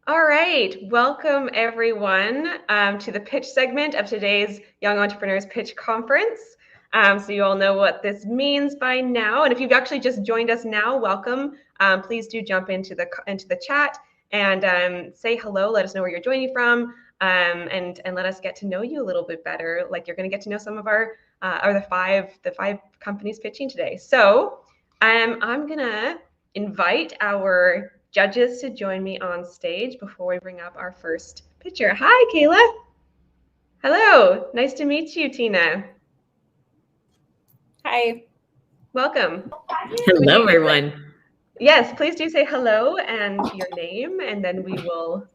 All right, welcome everyone to the pitch segment of today's Young Entrepreneurs Pitch Conference. So you all know what this means by now, and if you've actually just joined us now, welcome. Please do jump into the chat and say hello. Let us know where you're joining from, and let us get to know you a little bit better. Like you're going to get to know some of our the five companies pitching today. So I'm gonna invite our judges to join me on stage before we bring up our first pitcher. Hi, Kayla. Hello. Nice to meet you, Tina. Hi. Welcome. Hello, everyone. Yes, please do say hello and your name, and then we will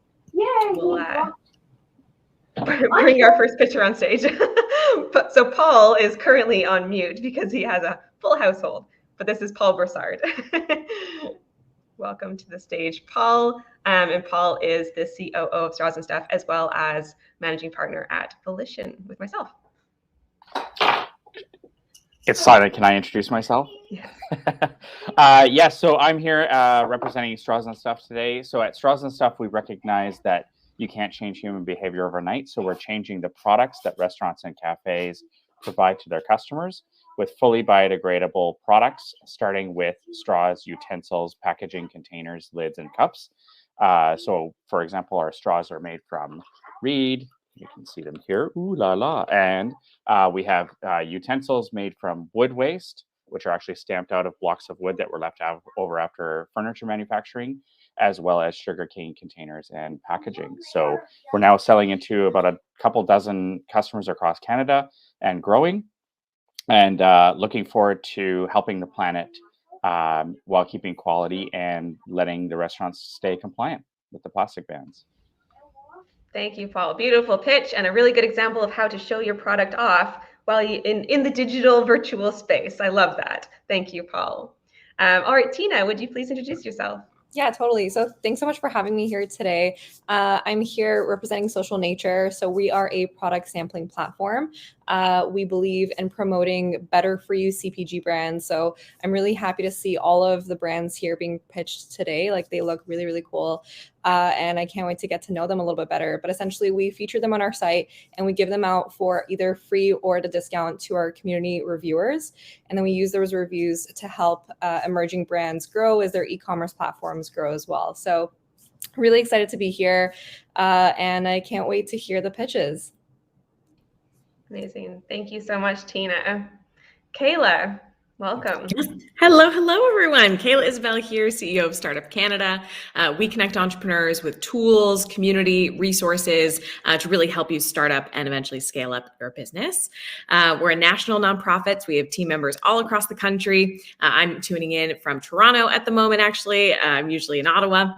bring our first pitcher on stage. So Paul is currently on mute because he has a full household, but this is Paul Broussard. Welcome to the stage, Paul. And Paul is the COO of Straws and Stuff, as well as managing partner at Volition with myself. It's silent. Can I introduce myself? Yeah. So I'm here representing Straws and Stuff today. So at Straws and Stuff, we recognize that you can't change human behavior overnight. So we're changing the products that restaurants and cafes provide to their customers with fully biodegradable products, starting with straws, utensils, packaging containers, lids, and cups. So, for example, our straws are made from reed. You can see them here. Ooh la la. And we have utensils made from wood waste, which are actually stamped out of blocks of wood that were left over after furniture manufacturing, as well as sugarcane containers and packaging. So we're now selling into about a couple dozen customers across Canada and growing, and looking forward to helping the planet while keeping quality and letting the restaurants stay compliant with the plastic bans. Thank you, Paul. Beautiful pitch and a really good example of how to show your product off while you in the digital virtual space. I love that. Thank you, Paul. All right, Tina, would you please introduce yourself? Yeah, totally. So thanks so much for having me here today. I'm here representing Social Nature. So we are a product sampling platform. We believe in promoting better for you CPG brands. So I'm really happy to see all of the brands here being pitched today. Like they look really, really cool. And I can't wait to get to know them a little bit better. But essentially, we feature them on our site and we give them out for either free or at a discount to our community reviewers. And then we use those reviews to help emerging brands grow as their e-commerce platforms grow as well. So really excited to be here. And I can't wait to hear the pitches. Amazing. Thank you so much, Tina. Kayla, welcome. Hello, everyone. Kayla Isabel here, CEO of Startup Canada. We connect entrepreneurs with tools, community, resources to really help you start up and eventually scale up your business. We're a national nonprofit. So we have team members all across the country. I'm tuning in from Toronto at the moment, actually. I'm usually in Ottawa.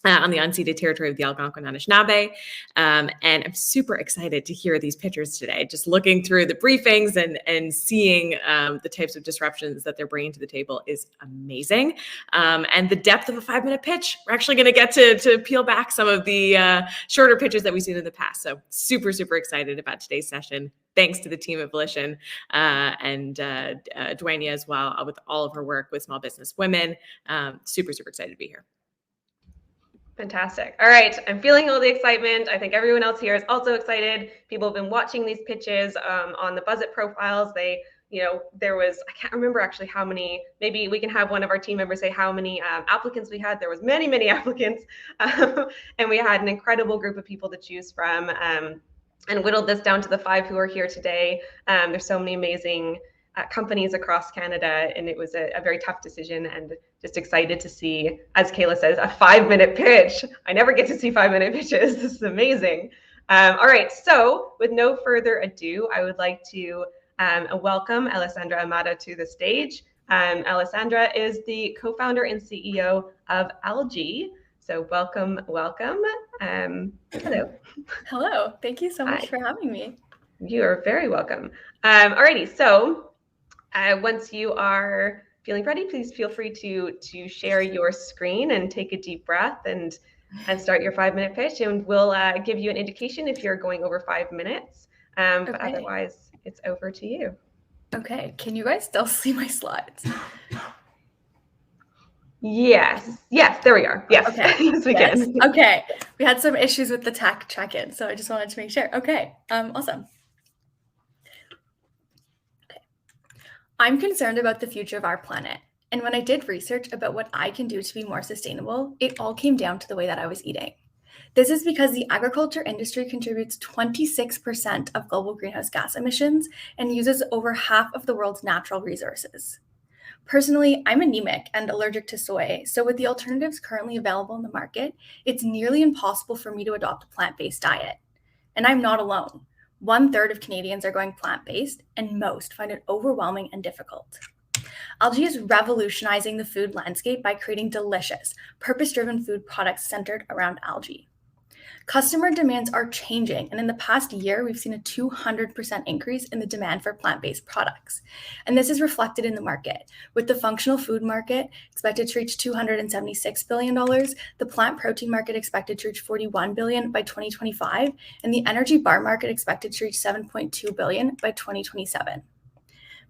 On the unceded territory of the Algonquin Anishinaabe. And I'm super excited to hear these pitchers today, just looking through the briefings and seeing the types of disruptions that they're bringing to the table is amazing. And the depth of a 5-minute pitch, we're actually going to get to peel back some of the shorter pitches that we've seen in the past. So super, super excited about today's session. Thanks to the team at Volition and Dwayne as well with all of her work with small business women. Super, super excited to be here. Fantastic. All right. I'm feeling all the excitement. I think everyone else here is also excited. People have been watching these pitches on the Buzz It profiles. There was, I can't remember actually how many, maybe we can have one of our team members say how many applicants we had. There was many, many applicants. And we had an incredible group of people to choose from and whittled this down to the 5 who are here today. There's so many amazing companies across Canada, and it was a very tough decision, and just excited to see, as Kayla says, a 5-minute pitch. I never get to see 5-minute pitches. This is amazing. All right, so with no further ado, I would like to welcome Alessandra Amato to the stage. Alessandra is the co-founder and CEO of Algi. So welcome. Hello. Hello, thank you so much Hi. for having me. You are very welcome. Alrighty, so once you are feeling ready, please feel free to share your screen and take a deep breath and start your 5-minute pitch, and we'll give you an indication if you're going over 5 minutes. But otherwise, it's over to you. Okay, can you guys still see my slides? Yes, there we are. Yes, Okay. yes, we can. Okay, we had some issues with the tech check-in, so I just wanted to make sure. Okay, awesome. Okay, I'm concerned about the future of our planet. And when I did research about what I can do to be more sustainable, it all came down to the way that I was eating. This is because the agriculture industry contributes 26% of global greenhouse gas emissions and uses over half of the world's natural resources. Personally, I'm anemic and allergic to soy, so with the alternatives currently available in the market, it's nearly impossible for me to adopt a plant-based diet. And I'm not alone. 1/3 of Canadians are going plant-based, and most find it overwhelming and difficult. Algi is revolutionizing the food landscape by creating delicious, purpose-driven food products centered around algae. Customer demands are changing, and in the past year, we've seen a 200% increase in the demand for plant-based products. And this is reflected in the market, with the functional food market expected to reach $276 billion, the plant protein market expected to reach $41 billion by 2025, and the energy bar market expected to reach $7.2 billion by 2027.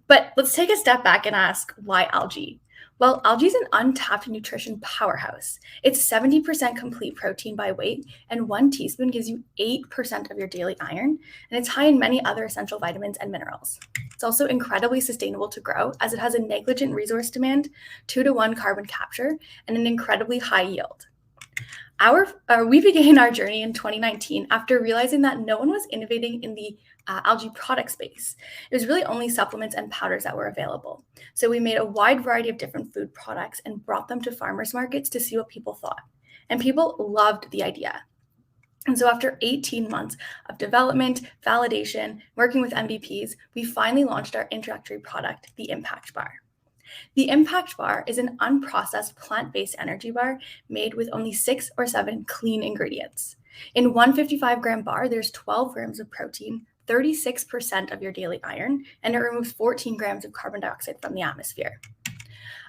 But let's take a step back and ask, why algae? Well, algae is an untapped nutrition powerhouse. It's 70% complete protein by weight, and 1 teaspoon gives you 8% of your daily iron, and it's high in many other essential vitamins and minerals. It's also incredibly sustainable to grow, as it has a negligent resource demand, 2-to-1 carbon capture, and an incredibly high yield. We began our journey in 2019 after realizing that no one was innovating in the algae product space. It was really only supplements and powders that were available. So we made a wide variety of different food products and brought them to farmers markets to see what people thought. And people loved the idea. And so after 18 months of development, validation, working with MVPs, we finally launched our introductory product, the Impact Bar. The Impact Bar is an unprocessed plant-based energy bar made with only 6 or 7 clean ingredients. In one 55-gram bar, there's 12 grams of protein, 36% of your daily iron, and it removes 14 grams of carbon dioxide from the atmosphere.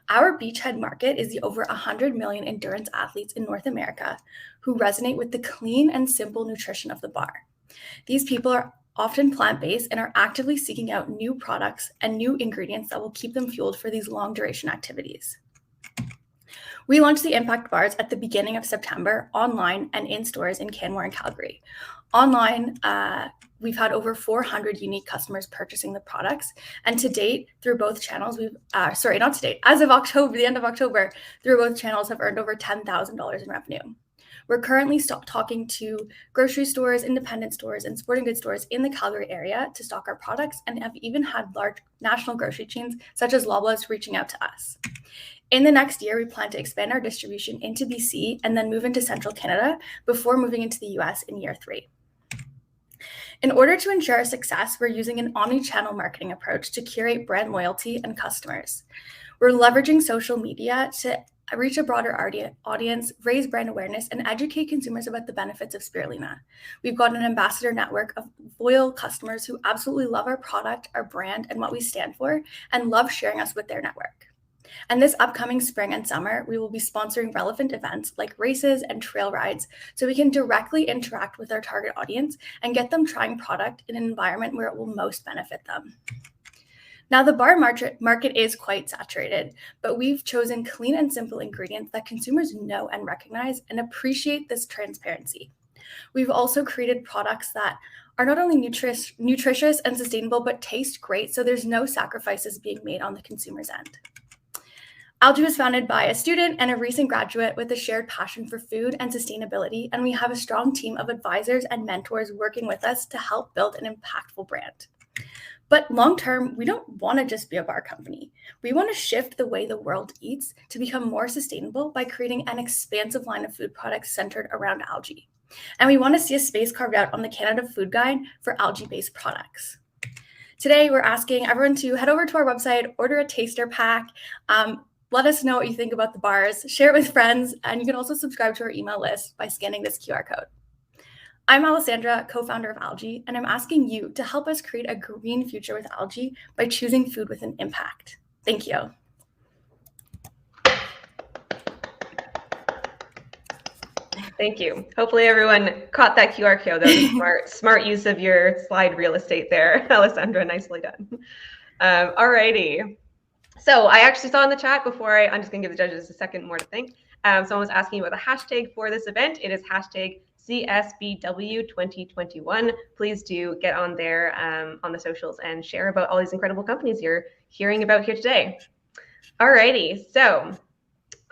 Our beachhead market is the over 100 million endurance athletes in North America who resonate with the clean and simple nutrition of the bar. These people are often plant-based and are actively seeking out new products and new ingredients that will keep them fueled for these long-duration activities. We launched the Impact Bars at the beginning of September, online and in stores in Canmore and Calgary. Online, we've had over 400 unique customers purchasing the products, and to date, through both channels, as of October, the end of October, through both channels have earned over $10,000 in revenue. We're currently talking to grocery stores, independent stores, and sporting goods stores in the Calgary area to stock our products, and have even had large national grocery chains such as Loblaws reaching out to us. In the next year, we plan to expand our distribution into BC and then move into Central Canada before moving into the US in year 3. In order to ensure our success, we're using an omni-channel marketing approach to curate brand loyalty and customers. We're leveraging social media to reach a broader audience, raise brand awareness, and educate consumers about the benefits of spirulina. We've got an ambassador network of loyal customers who absolutely love our product, our brand, and what we stand for, and love sharing us with their network. And this upcoming spring and summer, we will be sponsoring relevant events like races and trail rides, so we can directly interact with our target audience and get them trying product in an environment where it will most benefit them. Now, the bar market is quite saturated, but we've chosen clean and simple ingredients that consumers know and recognize and appreciate this transparency. We've also created products that are not only nutritious and sustainable, but taste great, so there's no sacrifices being made on the consumer's end. Algi was founded by a student and a recent graduate with a shared passion for food and sustainability, and we have a strong team of advisors and mentors working with us to help build an impactful brand. But long-term, we don't want to just be a bar company. We want to shift the way the world eats to become more sustainable by creating an expansive line of food products centered around algae. And we want to see a space carved out on the Canada Food Guide for algae-based products. Today, we're asking everyone to head over to our website, order a taster pack, let us know what you think about the bars, share it with friends, and you can also subscribe to our email list by scanning this QR code. I'm Alessandra, co-founder of Algi, and I'm asking you to help us create a green future with algae by choosing food with an impact. Thank you. Thank you. Hopefully everyone caught that QR code. That was a smart use of your slide real estate there, Alessandra. Nicely done. Alrighty. So I actually saw in the chat before, I'm just gonna give the judges a second more to think. Someone was asking about the hashtag for this event. It is hashtag CSBW 2021. Please do get on there on the socials and share about all these incredible companies you're hearing about here today. Alrighty, so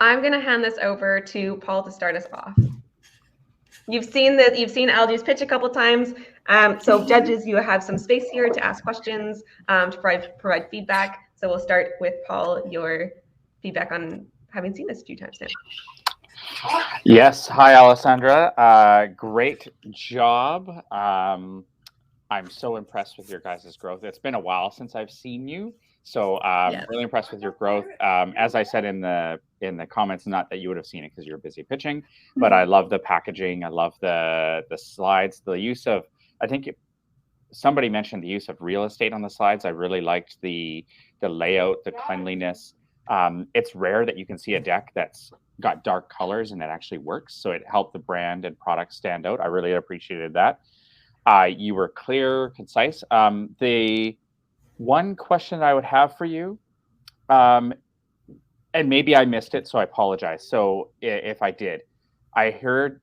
I'm gonna hand this over to Paul to start us off. You've seen Algi's pitch a couple times. So judges, you have some space here to ask questions, to provide feedback. So we'll start with Paul, your feedback on having seen this a few times now. Yes. Hi, Alessandra. Great job. I'm so impressed with your guys' growth. It's been a while since I've seen you. So really impressed with your growth. As I said in the comments, not that you would have seen it because you're busy pitching, but I love the packaging. I love the slides, the use of, I think somebody mentioned the use of real estate on the slides. I really liked the layout, the cleanliness. It's rare that you can see a deck that's got dark colors and it actually works. So it helped the brand and product stand out. I really appreciated that. You were clear, concise. The one question I would have for you, and maybe I missed it, so I apologize. So if I did, I heard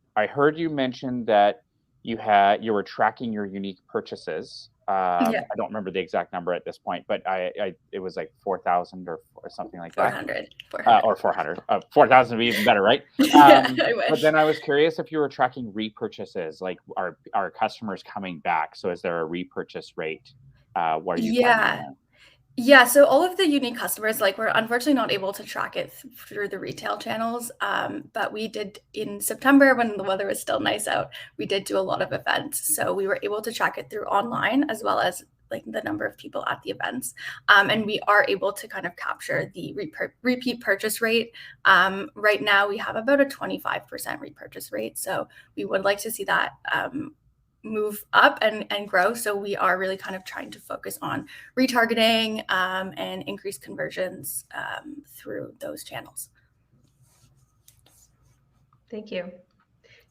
you mention that you were tracking your unique purchases. I don't remember the exact number at this point, but it was like 4,000 or something like that. 400. Or 400. 4,000 would be even better, right? I wish. But then I was curious if you were tracking repurchases, like are customers coming back? So is there a repurchase rate? What are you finding? Yeah, so all of the unique customers, like we're unfortunately not able to track it through the retail channels, but we did in September when the weather was still nice out, we did do a lot of events. So we were able to track it through online as well as like the number of people at the events. And we are able to kind of capture the repeat purchase rate. Right now we have about a 25% repurchase rate. So we would like to see that move up and grow. So we are really kind of trying to focus on retargeting and increase conversions through those channels. Thank you.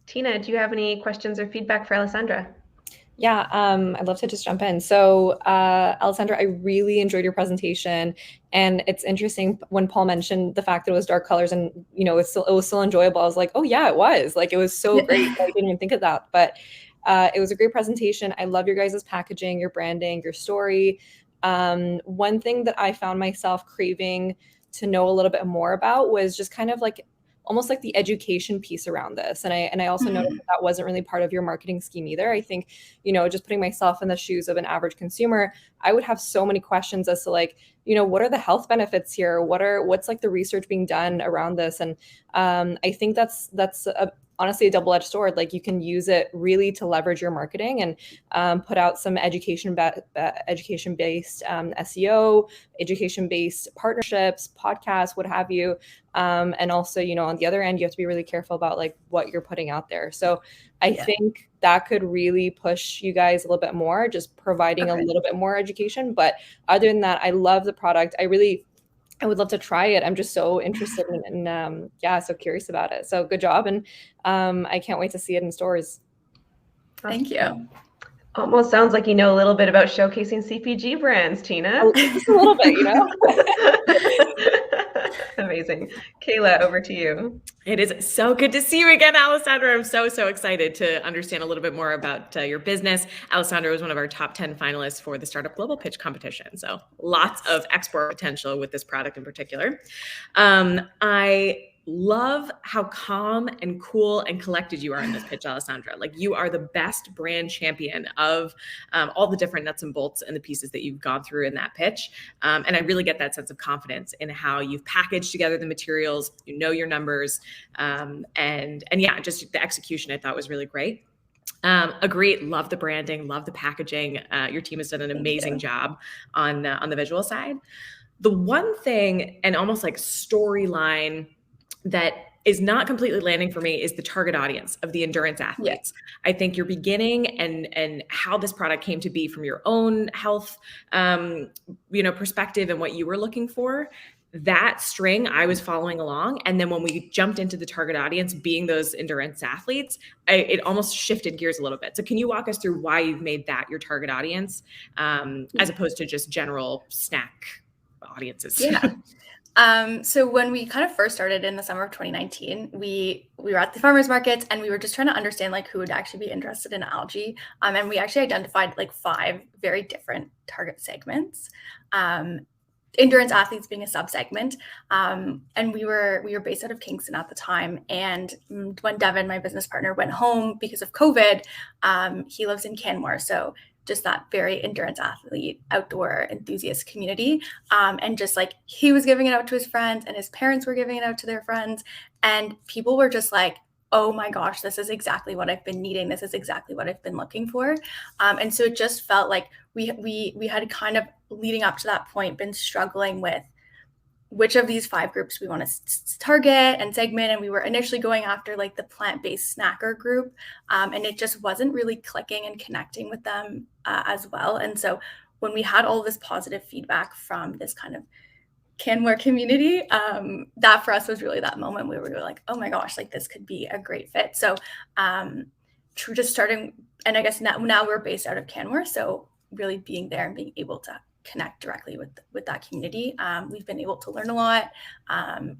Tina, do you have any questions or feedback for Alessandra? Yeah, I'd love to just jump in. So Alessandra, I really enjoyed your presentation. And it's interesting when Paul mentioned the fact that it was dark colors and, you know, it was still enjoyable. I was like, oh yeah, it was. Like, it was so great. I didn't even think of that. But it was a great presentation. I love your guys' packaging, your branding, your story. One thing that I found myself craving to know a little bit more about was just kind of like almost like the education piece around this. And I also noticed that wasn't really part of your marketing scheme either. I think, you know, just putting myself in the shoes of an average consumer, I would have so many questions as to like, you know, what are the health benefits here? What's like the research being done around this? And I think that's honestly a double-edged sword. Like, you can use it really to leverage your marketing and put out some education-based SEO, education-based partnerships, podcasts, what have you. And also, you know, on the other end, you have to be really careful about like what you're putting out there. So I think that could really push you guys a little bit more, just providing a little bit more education. But other than that, I love the product. I would love to try it. I'm just so interested in so curious about it. So good job. And I can't wait to see it in stores. Thank you. Almost sounds like you know a little bit about showcasing CPG brands, Tina. Just a little bit, you know. Amazing. Kayla, over to you. It is so good to see you again, Alessandra. I'm so excited to understand a little bit more about your business. Alessandra was one of our top 10 finalists for the Startup Global Pitch competition. So lots of export potential with this product in particular. I love how calm and cool and collected you are in this pitch, Alessandra. Like, you are the best brand champion of all the different nuts and bolts and the pieces that you've gone through in that pitch. And I really get that sense of confidence in how you've packaged together the materials, you know your numbers, and yeah, just the execution I thought was really great. Agree. Love the branding, love the packaging. Your team has done an amazing job on the visual side. The one thing, and almost like storyline, that is not completely landing for me is the target audience of the endurance athletes. I think your beginning and how this product came to be from your own health, perspective and what you were looking for, that string I was following along. And then when we jumped into the target audience being those endurance athletes, it almost shifted gears a little bit. So can you walk us through why you've made that your target audience, as opposed to just general snack audiences. Yeah. So when we kind of first started in the summer of 2019, we were at the farmers markets and we were just trying to understand like who would actually be interested in algae. And we actually identified like 5 very different target segments. Endurance athletes being a subsegment. And we were based out of Kingston at the time. And when Devin, my business partner, went home because of COVID, he lives in Canmore. So just that very endurance athlete, outdoor enthusiast community. And just like he was giving it out to his friends and his parents were giving it out to their friends. And people were just like, oh my gosh, this is exactly what I've been needing. This is exactly what I've been looking for. And so it just felt like we had kind of leading up to that point been struggling with which of these 5 groups we want to target and segment. And we were initially going after like the plant-based snacker group. And it just wasn't really clicking and connecting with them as well. And so when we had all this positive feedback from this kind of Canmore community, that for us was really that moment where we were like, oh my gosh, like this could be a great fit. So just starting, and I guess now we're based out of Canmore. So really being there and being able to connect directly with that community. We've been able to learn a lot,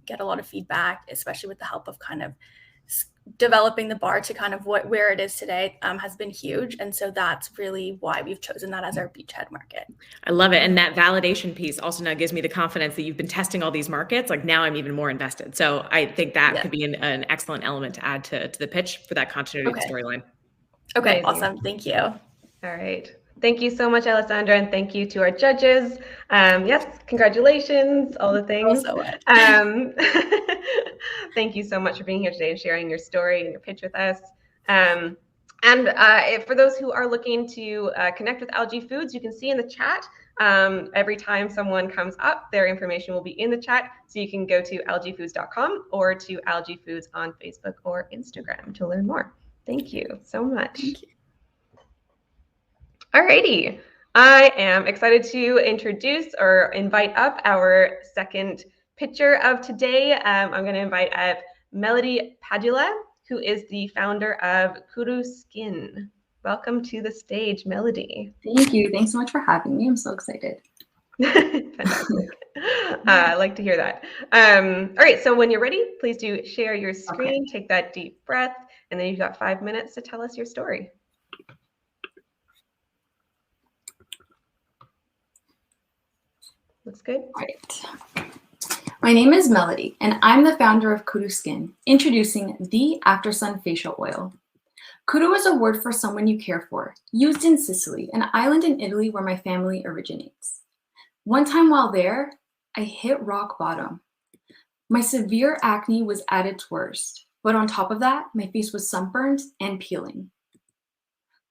get a lot of feedback, especially with the help of kind of developing the bar to kind of where it is today has been huge. And so that's really why we've chosen that as our beachhead market. I love it. And that validation piece also now gives me the confidence that you've been testing all these markets. Like now I'm even more invested. So I think that could be an excellent element to add to the pitch for that continuity of the storyline. Okay, Amazing. awesome. Thank you. All right. Thank you so much, Alessandra, and thank you to our judges. Yes, congratulations, all the things. Thank you so much for being here today and sharing your story and your pitch with us. And for those who are looking to connect with Algae Foods, you can see in the chat every time someone comes up, their information will be in the chat. So you can go to algefoods.com or to Algae Foods on Facebook or Instagram to learn more. Thank you so much. Thank you. Alrighty, I am excited to introduce or invite up our second pitcher of today. I'm going to invite up Melodie Padula, who is the founder of Curù Skin. Welcome to the stage, Melodie. Thank you. Thanks so much for having me. I'm so excited. Fantastic. I like to hear that. All right, so when you're ready, please do share your screen, take that deep breath, and then you've got 5 minutes to tell us your story. Looks good. Right. My name is Melodie, and I'm the founder of Curù Skin, introducing the After Sun Facial Oil. Curù is a word for someone you care for, used in Sicily, an island in Italy where my family originates. One time while there, I hit rock bottom. My severe acne was at its worst, but on top of that, my face was sunburned and peeling.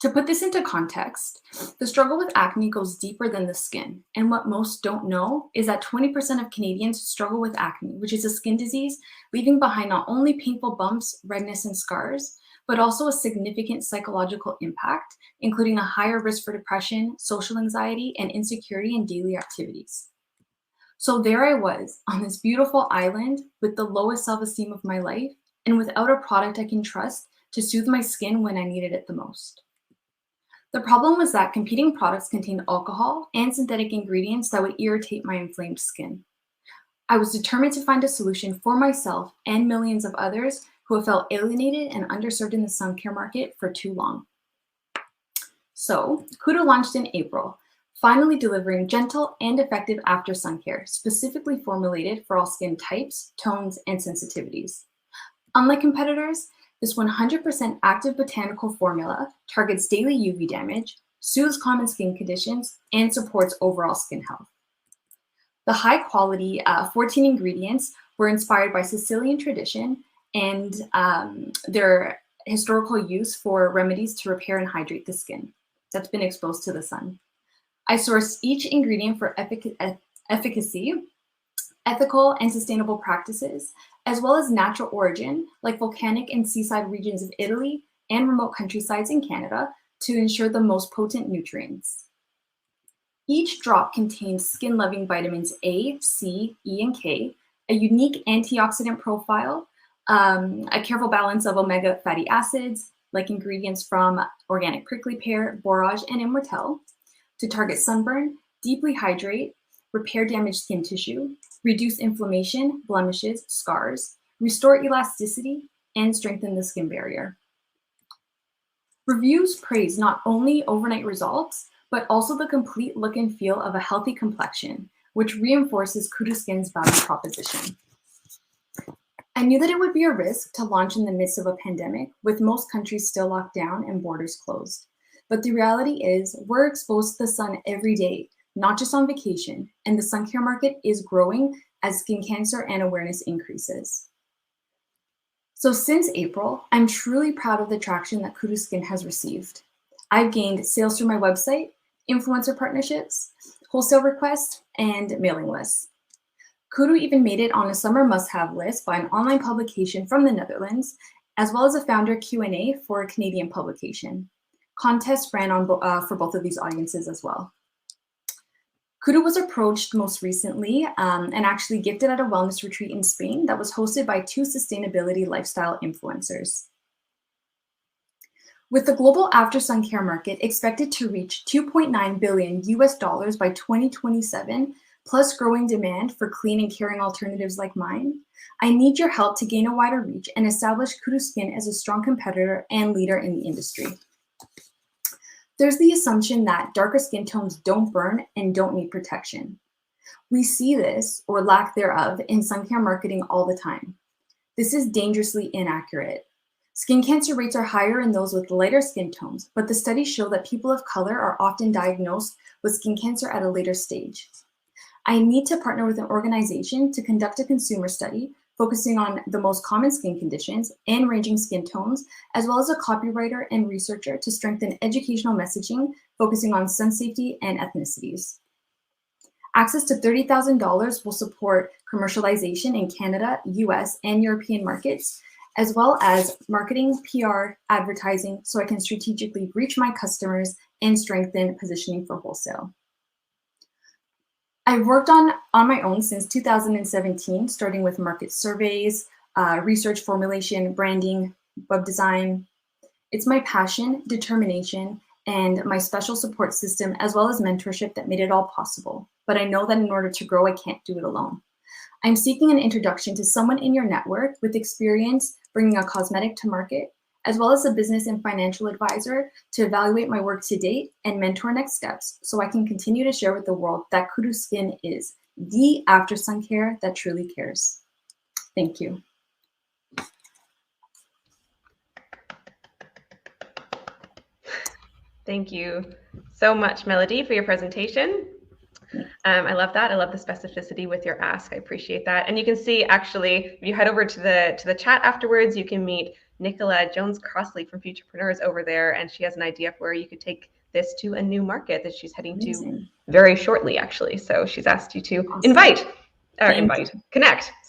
To put this into context, the struggle with acne goes deeper than the skin, and what most don't know is that 20% of Canadians struggle with acne, which is a skin disease, leaving behind not only painful bumps, redness, and scars, but also a significant psychological impact, including a higher risk for depression, social anxiety, and insecurity in daily activities. So there I was, on this beautiful island with the lowest self-esteem of my life, and without a product I can trust to soothe my skin when I needed it the most. The problem was that competing products contained alcohol and synthetic ingredients that would irritate my inflamed skin. I was determined to find a solution for myself and millions of others who have felt alienated and underserved in the sun care market for too long. So, Curù launched in April, finally delivering gentle and effective after sun care, specifically formulated for all skin types, tones, and sensitivities. Unlike competitors, this 100% active botanical formula targets daily UV damage, soothes common skin conditions, and supports overall skin health. The high-quality 14 ingredients were inspired by Sicilian tradition and their historical use for remedies to repair and hydrate the skin that's been exposed to the sun. I sourced each ingredient for efficacy, ethical and sustainable practices, as well as natural origin, like volcanic and seaside regions of Italy and remote countrysides in Canada, to ensure the most potent nutrients. Each drop contains skin-loving vitamins A, C, E, and K, a unique antioxidant profile, a careful balance of omega fatty acids, like ingredients from organic prickly pear, borage, and immortelle, to target sunburn, deeply hydrate, repair damaged skin tissue, reduce inflammation, blemishes, scars, restore elasticity, and strengthen the skin barrier. Reviews praise not only overnight results, but also the complete look and feel of a healthy complexion, which reinforces Curù Skin's value proposition. I knew that it would be a risk to launch in the midst of a pandemic, with most countries still locked down and borders closed. But the reality is, we're exposed to the sun every day, not just on vacation, and the sun care market is growing as skin cancer and awareness increases. So since April, I'm truly proud of the traction that Curù Skin has received. I've gained sales through my website, influencer partnerships, wholesale requests, and mailing lists. Curù even made it on a summer must-have list by an online publication from the Netherlands, as well as a founder Q&A for a Canadian publication. Contests ran on for both of these audiences as well. Curù was approached most recently and actually gifted at a wellness retreat in Spain that was hosted by 2 sustainability lifestyle influencers. With the global after sun care market expected to reach $2.9 billion by 2027, plus growing demand for clean and caring alternatives like mine, I need your help to gain a wider reach and establish Curù Skin as a strong competitor and leader in the industry. There's the assumption that darker skin tones don't burn and don't need protection. We see this, or lack thereof, in sun care marketing all the time. This is dangerously inaccurate. Skin cancer rates are higher in those with lighter skin tones, but the studies show that people of color are often diagnosed with skin cancer at a later stage. I need to partner with an organization to conduct a consumer study focusing on the most common skin conditions and ranging skin tones, as well as a copywriter and researcher to strengthen educational messaging focusing on sun safety and ethnicities. Access to $30,000 will support commercialization in Canada, US, and European markets, as well as marketing, PR, advertising, so I can strategically reach my customers and strengthen positioning for wholesale. I've worked on my own since 2017, starting with market surveys, research formulation, branding, web design. It's my passion, determination, and my special support system, as well as mentorship, that made it all possible. But I know that in order to grow, I can't do it alone. I'm seeking an introduction to someone in your network with experience bringing a cosmetic to market, as well as a business and financial advisor to evaluate my work to date and mentor next steps, so I can continue to share with the world that Curù Skin is the after sun care that truly cares. Thank you. Thank you so much, Melodie, for your presentation. I love that. I love the specificity with your ask. I appreciate that. And you can see, actually, if you head over to the chat afterwards, you can meet Nicola Jones-Crossley from Futurepreneurs over there, and she has an idea for where you could take this to a new market that she's heading to very shortly, actually. So she's asked you to connect. That's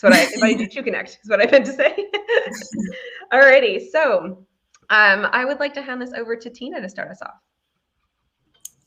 what I invited you to connect, is what I meant to say. Alrighty, so I would like to hand this over to Tina to start us off.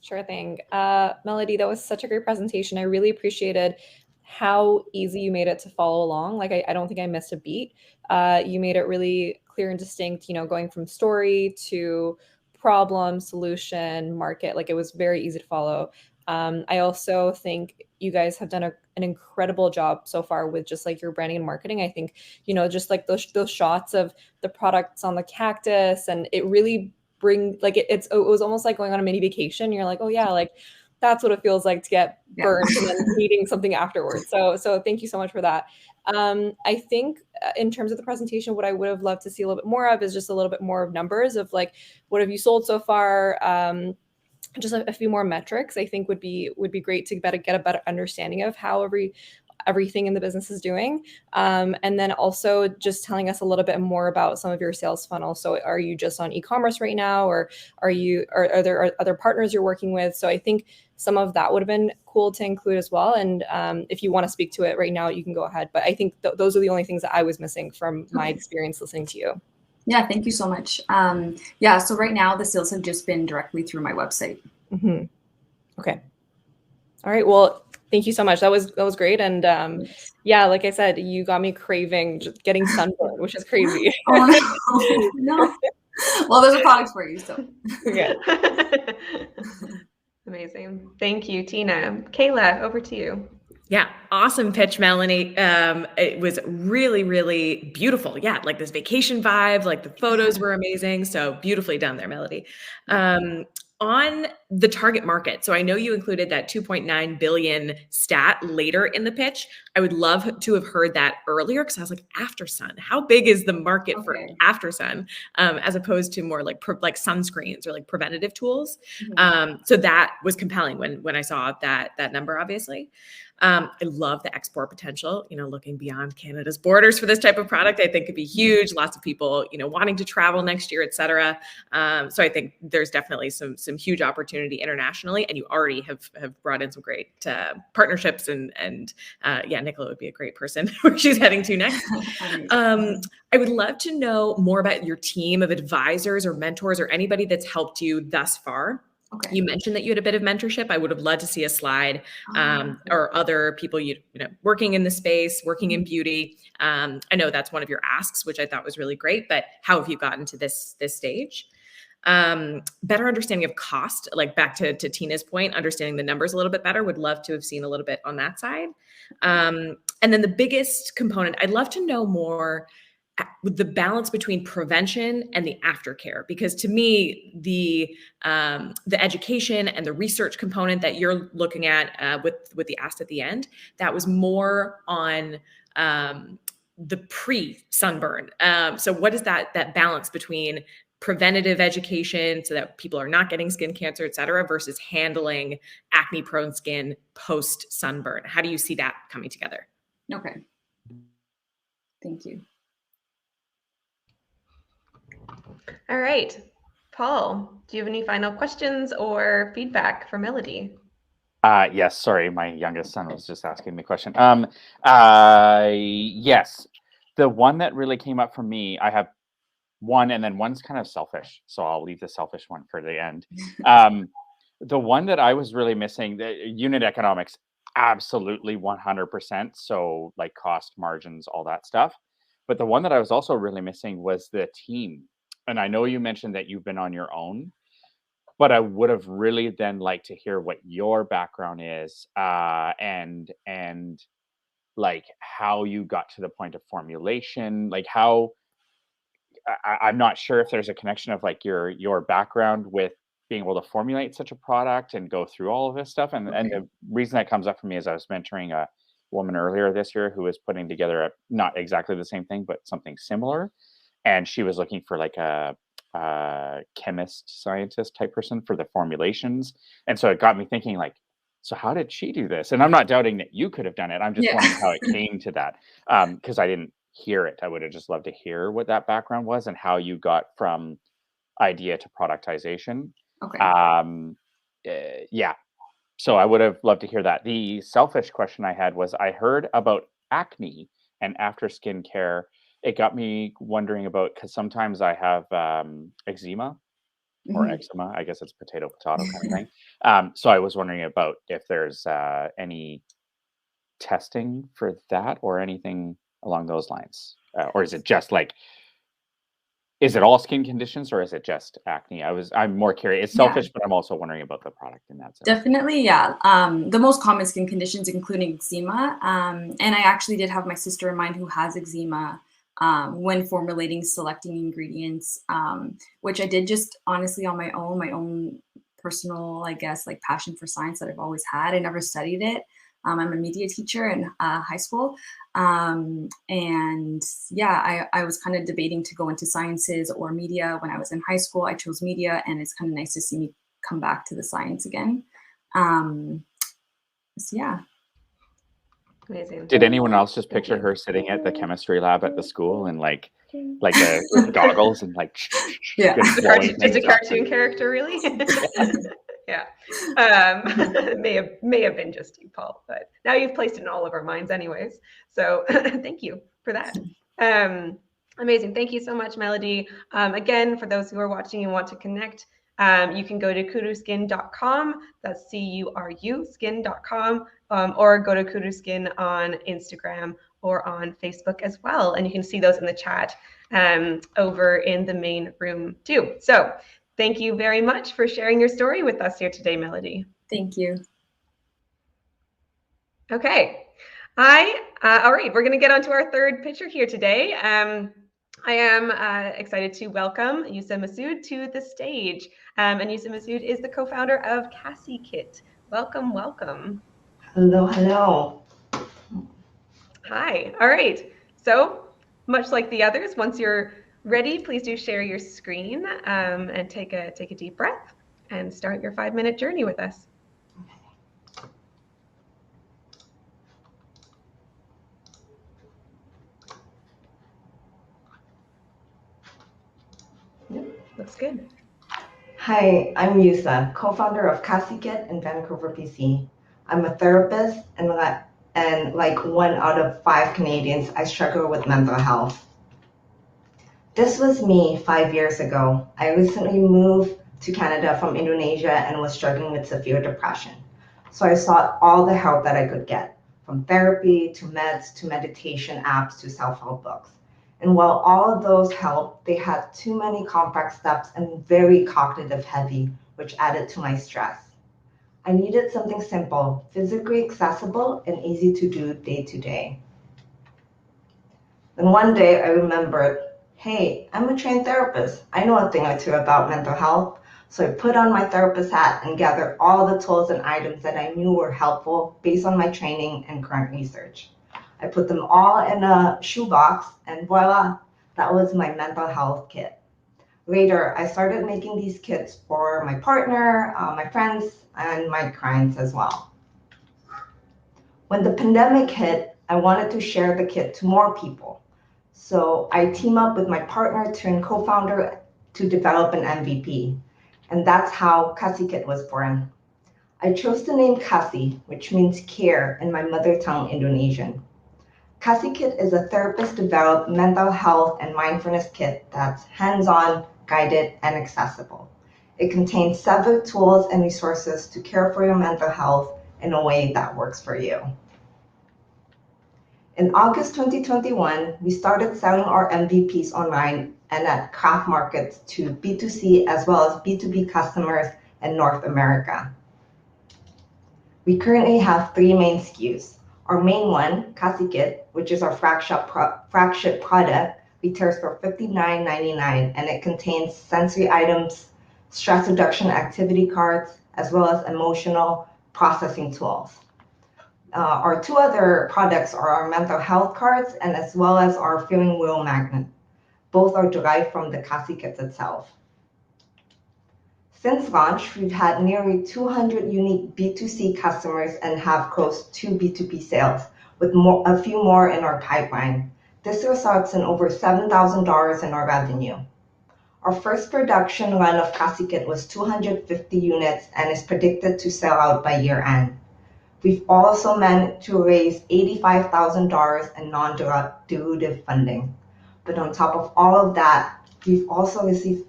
Sure thing. Melodie, that was such a great presentation. I really appreciated how easy you made it to follow along. Like, I don't think I missed a beat. You made it really clear and distinct, going from story to problem, solution, market. Like, it was very easy to follow. I also think you guys have done an incredible job so far with just like your branding and marketing. I think, just like those shots of the products on the cactus, and it really it was almost like going on a mini vacation. You're like, oh yeah, like that's what it feels like to get burned and then eating something afterwards. So thank you so much for that. I think in terms of the presentation, what I would have loved to see a little bit more of is just a little bit more of numbers of like, what have you sold so far? Just a few more metrics, I think would be great to get a better understanding of how everything in the business is doing. And then also just telling us a little bit more about some of your sales funnel. So are you just on e-commerce right now, or are there other partners you're working with? So I think some of that would have been cool to include as well. And if you want to speak to it right now, you can go ahead. But I think those are the only things that I was missing from my experience listening to you. Yeah, thank you so much. So right now the sales have just been directly through my website. Mm-hmm. Okay. All right. Well, thank you so much. That was great. And like I said, you got me craving just getting sunburned, which is crazy. Oh, no. Well, there's a product for you. So yeah. Amazing. Thank you, Tina. Kayla, over to you. Yeah, awesome pitch, Melanie. It was really, really beautiful. Yeah, like this vacation vibe, like the photos were amazing. So beautifully done there, Melody. On the target market, so I know you included that 2.9 billion stat later in the pitch. I would love to have heard that earlier because I was like, after sun, how big is the market for after sun, as opposed to more like sunscreens or like preventative tools. So that was compelling when I saw that number, obviously. I love the export potential, looking beyond Canada's borders for this type of product. I think could be huge. Lots of people, wanting to travel next year, et cetera. So I think there's definitely some huge opportunity internationally, and you already have brought in some great partnerships and Nicola would be a great person where she's heading to next. I would love to know more about your team of advisors or mentors or anybody that's helped you thus far. Okay. You mentioned that you had a bit of mentorship. I would have loved to see a slide or other people working in the space, working in beauty. I know that's one of your asks, which I thought was really great, but how have you gotten to this stage? Better understanding of cost, like back to Tina's point, understanding the numbers a little bit better. Would love to have seen a little bit on that side. And then the biggest component, I'd love to know more with the balance between prevention and the aftercare, because to me, the education and the research component that you're looking at with the ask at the end, that was more on the pre-sunburn. So what is that balance between preventative education so that people are not getting skin cancer, et cetera, versus handling acne-prone skin post-sunburn? How do you see that coming together? Okay. Thank you. All right. Paul, do you have any final questions or feedback for Melody? Yes, sorry, my youngest son was just asking me a question. Yes, the one that really came up for me, I have one, and then one's kind of selfish, so I'll leave the selfish one for the end. The one that I was really missing, the unit economics, absolutely 100%. So like cost margins, all that stuff. But the one that I was also really missing was the team. And I know you mentioned that you've been on your own, but I would have really then liked to hear what your background is, and like how you got to the point of formulation, like how I'm not sure if there's a connection of like your background with being able to formulate such a product and go through all of this stuff. And the reason that comes up for me is I was mentoring a woman earlier this year who was putting together not exactly the same thing, but something similar. And she was looking for like a chemist, scientist type person for the formulations. And so it got me thinking, like, so how did she do this? And I'm not doubting that you could have done it. I'm just wondering how it came to that. Because I didn't hear it. I would have just loved to hear what that background was and how you got from idea to productization. Okay. So I would have loved to hear that. The selfish question I had was, I heard about acne and after skincare. It got me wondering about, because sometimes I have eczema or eczema. I guess it's potato kind of thing. So I was wondering about if there's any testing for that or anything along those lines, or is it just like, is it all skin conditions or is it just acne? I'm more curious. It's selfish, but I'm also wondering about the product in that sense. Definitely, yeah. The most common skin conditions, including eczema, and I actually did have my sister in mind who has eczema. When formulating, selecting ingredients, which I did just honestly on my own personal, I guess, like passion for science that I've always had. I never studied it. I'm a media teacher in high school. And yeah, I was kind of debating to go into sciences or media when I was in high school. I chose media, and it's kind of nice to see me come back to the science again. So yeah. Amazing. Did anyone else just picture her sitting at the chemistry lab at the school and like the goggles and like just a cartoon character, really? Yeah. May have been just you, Paul, but now you've placed it in all of our minds anyways. So thank you for that. Amazing. Thank you so much, Melody. Again, for those who are watching and want to connect, you can go to kurooskin.com. That's CURU skin.com, or go to Curù Skin on Instagram or on Facebook as well. And you can see those in the chat over in the main room too. So thank you very much for sharing your story with us here today, Melody. Thank you. Okay. All right, we're going to get on to our third pitcher here today. I am excited to welcome Yusa Masud to the stage. And Yusa Masud is the co-founder of Kasikit. Welcome, welcome. Hello, hello. Hi. All right. So much like the others, once you're ready, please do share your screen and take a deep breath and start your 5-minute journey with us. Looks good. Hi, I'm Yusa, co-founder of Kasikit in Vancouver, BC. I'm a therapist and like 1 out of 5 Canadians, I struggle with mental health. This was me 5 years ago. I recently moved to Canada from Indonesia and was struggling with severe depression. So I sought all the help that I could get, from therapy to meds to meditation apps to self-help books. And while all of those helped, they had too many complex steps and very cognitive heavy, which added to my stress. I needed something simple, physically accessible, and easy to do day to day. Then one day I remembered, hey, I'm a trained therapist. I know a thing or two about mental health. So I put on my therapist hat and gathered all the tools and items that I knew were helpful based on my training and current research. I put them all in a shoebox and voila, that was my mental health kit. Later, I started making these kits for my partner, my friends, and my clients as well. When the pandemic hit, I wanted to share the kit to more people. So I teamed up with my partner turned co-founder to develop an MVP. And that's how Kasikit was born. I chose the name Kasih, which means care in my mother tongue Indonesian. Kasikit is a therapist-developed mental health and mindfulness kit that's hands-on, guided, and accessible. It contains several tools and resources to care for your mental health in a way that works for you. In August 2021, we started selling our MVPs online and at craft markets to B2C as well as B2B customers in North America. We currently have 3 main SKUs. Our main one, Kasikit, which is our flagship product, retails for $59.99, and it contains sensory items, stress reduction activity cards, as well as emotional processing tools. Our 2 other products are our mental health cards and as well as our feeling wheel magnet. Both are derived from the Kasikit itself. Since launch, we've had nearly 200 unique B2C customers and have closed 2 B2B sales, with a few more in our pipeline. This results in over $7,000 in our revenue. Our first production run of Kasikit was 250 units and is predicted to sell out by year end. We've also managed to raise $85,000 in non-dilutive funding. But on top of all of that, we've also received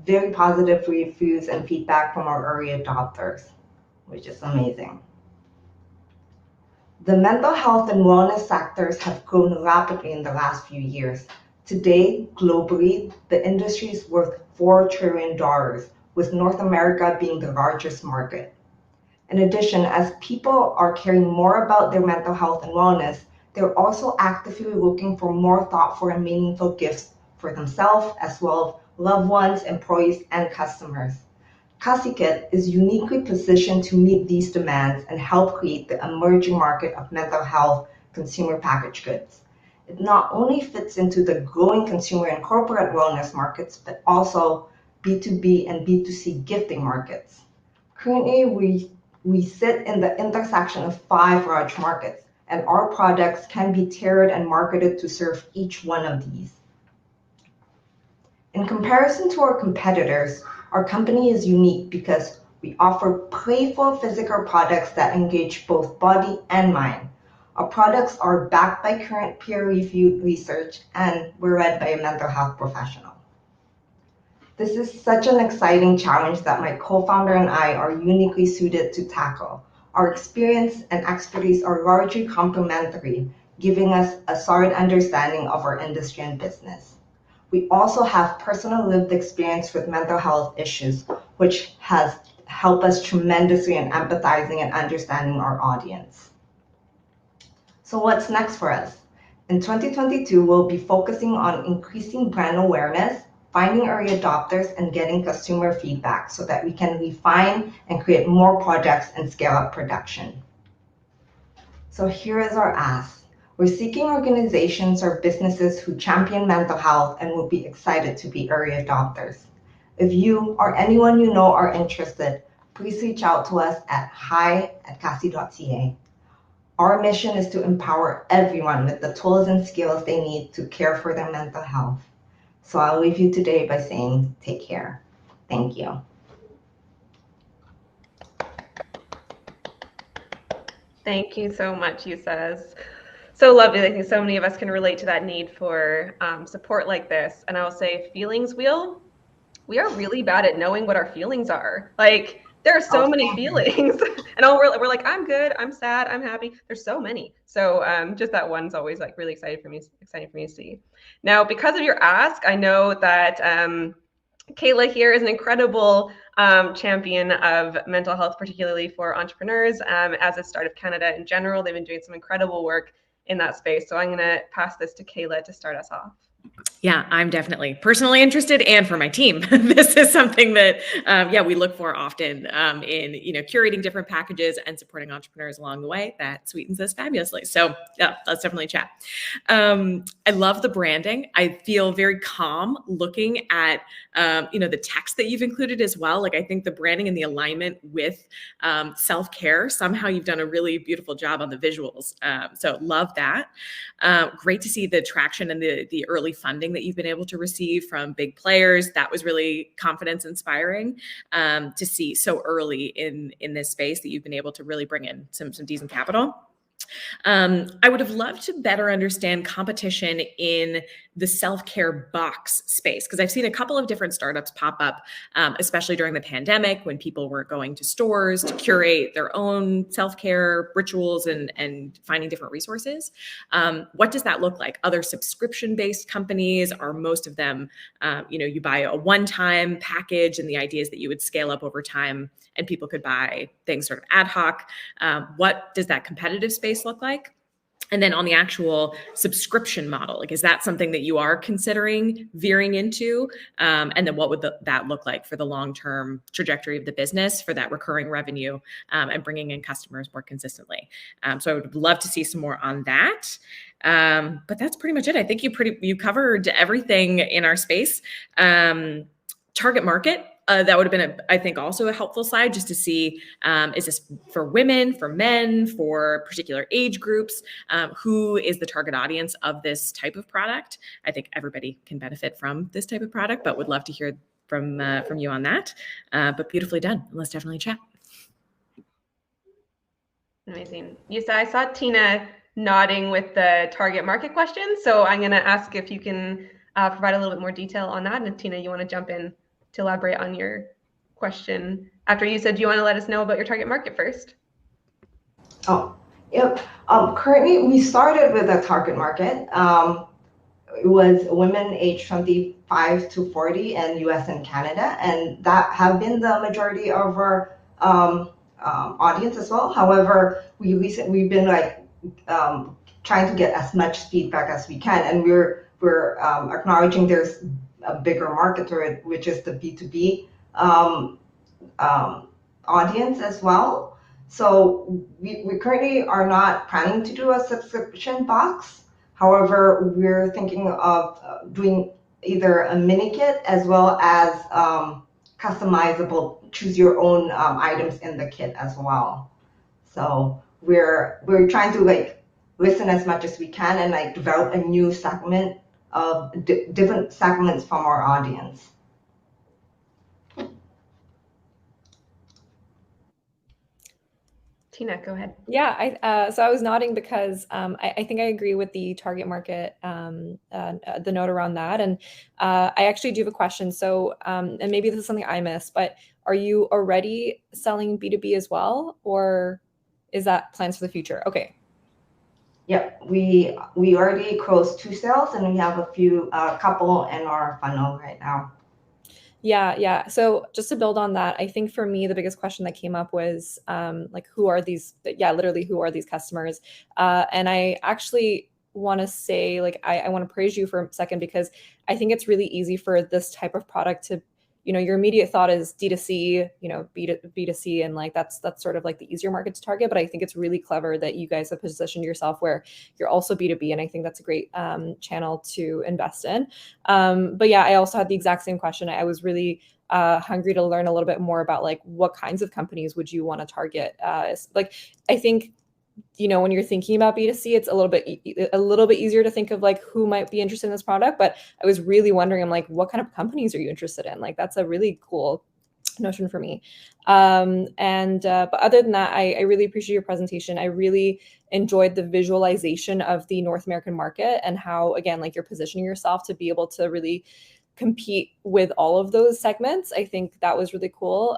very positive reviews and feedback from our early adopters, which is amazing. The mental health and wellness sectors have grown rapidly in the last few years. Today, globally, the industry is worth $4 trillion, with North America being the largest market. In addition, as people are caring more about their mental health and wellness, they're also actively looking for more thoughtful and meaningful gifts for themselves as well as loved ones, employees, and customers. Kasikit is uniquely positioned to meet these demands and help create the emerging market of mental health consumer packaged goods. It not only fits into the growing consumer and corporate wellness markets, but also B2B and B2C gifting markets. Currently, we sit in the intersection of 5 large markets, and our products can be tailored and marketed to serve each one of these. In comparison to our competitors, our company is unique because we offer playful physical products that engage both body and mind. Our products are backed by current peer-reviewed research, and we're led by a mental health professional. This is such an exciting challenge that my co-founder and I are uniquely suited to tackle. Our experience and expertise are largely complementary, giving us a solid understanding of our industry and business. We also have personal lived experience with mental health issues, which has help us tremendously in empathizing and understanding our audience. So what's next for us? In 2022, we'll be focusing on increasing brand awareness, finding early adopters, and getting consumer feedback so that we can refine and create more projects and scale up production. So here is our ask. We're seeking organizations or businesses who champion mental health and will be excited to be early adopters. If you or anyone you know are interested, please reach out to us at hi@kasih.ca. Our mission is to empower everyone with the tools and skills they need to care for their mental health. So I'll leave you today by saying, take care. Thank you. Thank you so much, Yusa. So lovely. I think so many of us can relate to that need for support like this. And I will say, feelings wheel, we are really bad at knowing what our feelings are. Like, there are so many feelings. And we're like, I'm good, I'm sad, I'm happy. There's so many. So just that one's always like really exciting for me to see. Now, because of your ask, I know that Kayla here is an incredible champion of mental health, particularly for entrepreneurs. As a Startup Canada in general, they've been doing some incredible work in that space. So I'm going to pass this to Kayla to start us off. Yeah, I'm definitely personally interested, and for my team, this is something that, we look for often in, curating different packages and supporting entrepreneurs along the way. That sweetens this fabulously. So yeah, let's definitely chat. I love the branding. I feel very calm looking at, the text that you've included as well. Like, I think the branding and the alignment with self-care, somehow you've done a really beautiful job on the visuals. So love that. Great to see the traction and the early funding that you've been able to receive from big players. That was really confidence inspiring to see so early in this space that you've been able to really bring in some decent capital. I would have loved to better understand competition in the self-care box space, because I've seen a couple of different startups pop up, especially during the pandemic when people were going to stores to curate their own self-care rituals and finding different resources. What does that look like? Other subscription-based companies, are most of them, you buy a one-time package and the idea is that you would scale up over time and people could buy things sort of ad hoc. What does that competitive space look like? And then on the actual subscription model, like, is that something that you are considering veering into? And then what would that look like for the long-term trajectory of the business for that recurring revenue and bringing in customers more consistently? So I would love to see some more on that. But that's pretty much it. I think you covered everything in our space. Target market. That would have been, I think, also a helpful slide just to see, is this for women, for men, for particular age groups? Who is the target audience of this type of product? I think everybody can benefit from this type of product, but would love to hear from you on that. But beautifully done. Let's definitely chat. Amazing. Yusa, I saw Tina nodding with the target market question. So I'm going to ask if you can provide a little bit more detail on that. And if Tina, you want to jump in to elaborate on your question after you said, do you want to let us know about your target market first? Oh, yep. Currently, we started with a target market. It was women aged 25 to 40 in US and Canada, and that have been the majority of our audience as well. However, we've been trying to get as much feedback as we can, and we're acknowledging there's a bigger market to it, which is the B2B audience as well. So we currently are not planning to do a subscription box. However, we're thinking of doing either a mini kit as well as customizable, choose your own items in the kit as well. So we're trying to listen as much as we can and develop a new segment of different segments from our audience. Tina, go ahead. Yeah, so I was nodding because I think I agree with the target market, the note around that. And I actually do have a question. So, and maybe this is something I missed, but are you already selling B2B as well? Or is that plans for the future? Okay. Yep, we already closed 2 sales and we have a couple in our funnel right now. Yeah. So just to build on that, I think for me, the biggest question that came up was like, who are these? Yeah, literally, who are these customers? And I actually want to say, like, I want to praise you for a second because I think it's really easy for this type of product to, your immediate thought is D2C, B2C, and like that's sort of like the easier market to target. But I think it's really clever that you guys have positioned yourself where you're also B2B, and I think that's a great channel to invest in. But yeah, I also had the exact same question. I was really hungry to learn a little bit more about like what kinds of companies would you want to target. Like I think when you're thinking about B2C, it's a little bit easier to think of like who might be interested in this product. But I was really wondering, I'm like, what kind of companies are you interested in? Like that's a really cool notion for me. But other than that, I really appreciate your presentation. I really enjoyed the visualization of the North American market and how, again, like you're positioning yourself to be able to really compete with all of those segments. I think that was really cool.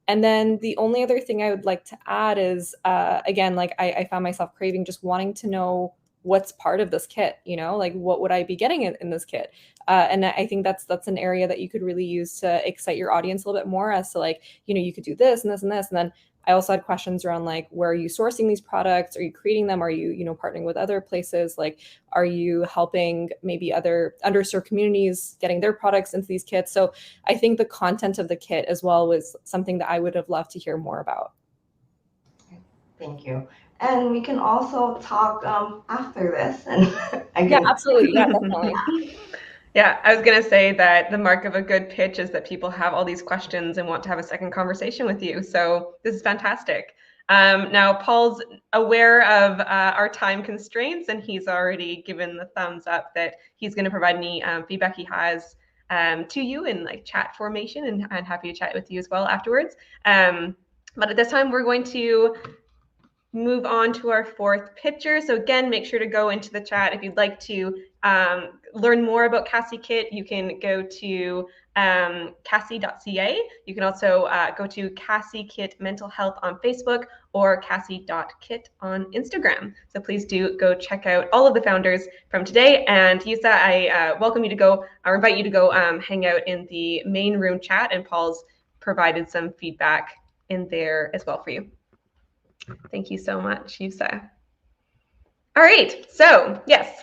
And then the only other thing I would like to add is, again, like I found myself craving just wanting to know what's part of this kit, like what would I be getting in this kit? And I think that's an area that you could really use to excite your audience a little bit more as to like, you could do this and this and this. And then I also had questions around like, where are you sourcing these products? Are you creating them? Are you, partnering with other places? Like, are you helping maybe other underserved communities getting their products into these kits? So I think the content of the kit as well was something that I would have loved to hear more about. Thank you. And we can also talk after this. And yeah, absolutely. Yeah, definitely. Yeah, I was going to say that the mark of a good pitch is that people have all these questions and want to have a second conversation with you. So this is fantastic. Now, Paul's aware of our time constraints, and he's already given the thumbs up that he's going to provide any feedback he has to you in like chat formation, and I'm happy to chat with you as well afterwards. But at this time, we're going to move on to our fourth picture. So again, make sure to go into the chat if you'd like to learn more about Kasikit. You can go to kasih.ca. You can also go to Kasikit Mental Health on Facebook or kasih.kit on Instagram. So please do go check out all of the founders from today. And Yusa, I welcome you to go, or invite you to go hang out in the main room chat, and Paul's provided some feedback in there as well for you. Thank you so much, Yusa. All right, so yes,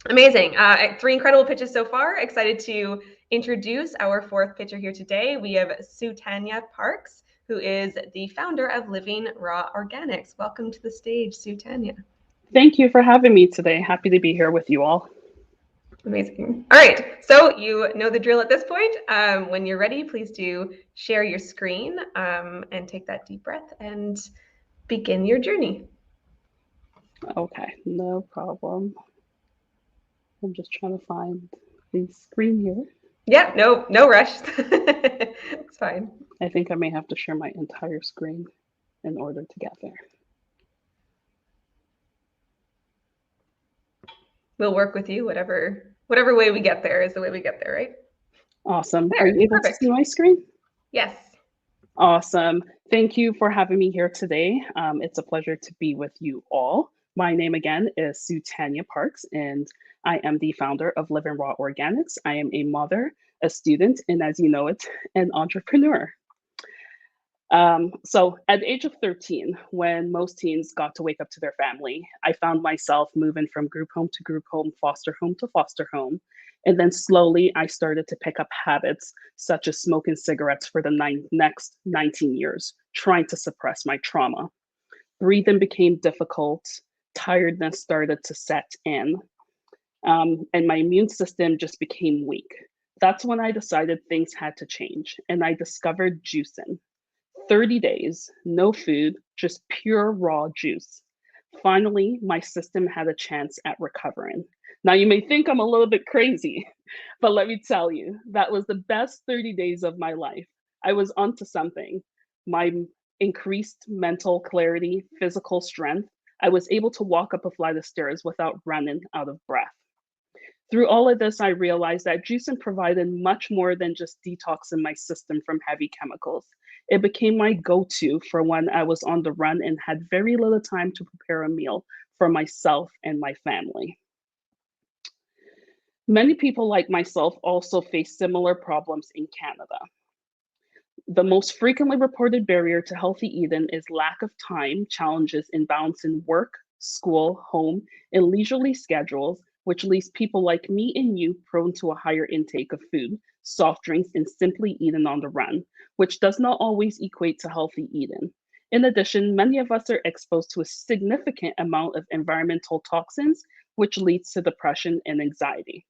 amazing. 3 incredible pitches so far. Excited to introduce our 4th pitcher here today. We have Sue-Tanya Parks, who is the founder of Living Raw Organics. Welcome to the stage, Sue-Tanya. Thank you for having me today. Happy to be here with you all. Amazing. All right, so you know the drill at this point. When you're ready, please do share your screen and take that deep breath and begin your journey. Okay, no problem. I'm just trying to find the screen here. Yeah, no rush. It's fine. I think I may have to share my entire screen in order to get there. We'll work with you. Whatever way we get there is the way we get there, right? Awesome. There, are you able to see my screen? Yes. Awesome. Thank you for having me here today. It's a pleasure to be with you all. My name again is Sue-Tanya Parks, and I am the founder of Living Raw Organics. I am a mother, a student, and as you know it, an entrepreneur. So at the age of 13, when most teens got to wake up to their family, I found myself moving from group home to group home, foster home to foster home. And then slowly I started to pick up habits such as smoking cigarettes for the next 19 years, trying to suppress my trauma. Breathing became difficult, tiredness started to set in, and my immune system just became weak. That's when I decided things had to change, and I discovered juicing. 30 days, no food, just pure raw juice. Finally, my system had a chance at recovering. Now, you may think I'm a little bit crazy, but let me tell you, that was the best 30 days of my life. I was onto something. My increased mental clarity, physical strength, I was able to walk up a flight of stairs without running out of breath. Through all of this, I realized that juicing provided much more than just detoxing my system from heavy chemicals. It became my go-to for when I was on the run and had very little time to prepare a meal for myself and my family. Many people like myself also face similar problems in Canada. The most frequently reported barrier to healthy eating is lack of time, challenges in balancing work, school, home, and leisurely schedules, which leaves people like me and you prone to a higher intake of food, soft drinks, and simply eating on the run, which does not always equate to healthy eating. In addition, many of us are exposed to a significant amount of environmental toxins, which leads to depression and anxiety.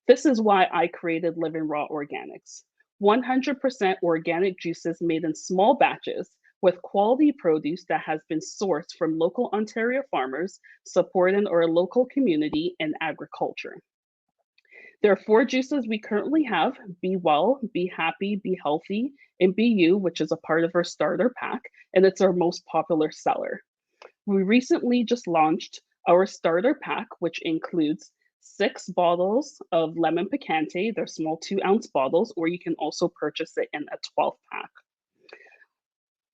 This is why I created Living Raw Organics. 100% organic juices made in small batches with quality produce that has been sourced from local Ontario farmers supporting our local community and agriculture. There are 4 juices we currently have: Be Well, Be Happy, Be Healthy, and Be You, which is a part of our starter pack, and it's our most popular seller. We recently just launched our starter pack, which includes 6 bottles of lemon picante. They're small 2-ounce bottles, or you can also purchase it in a 12 pack.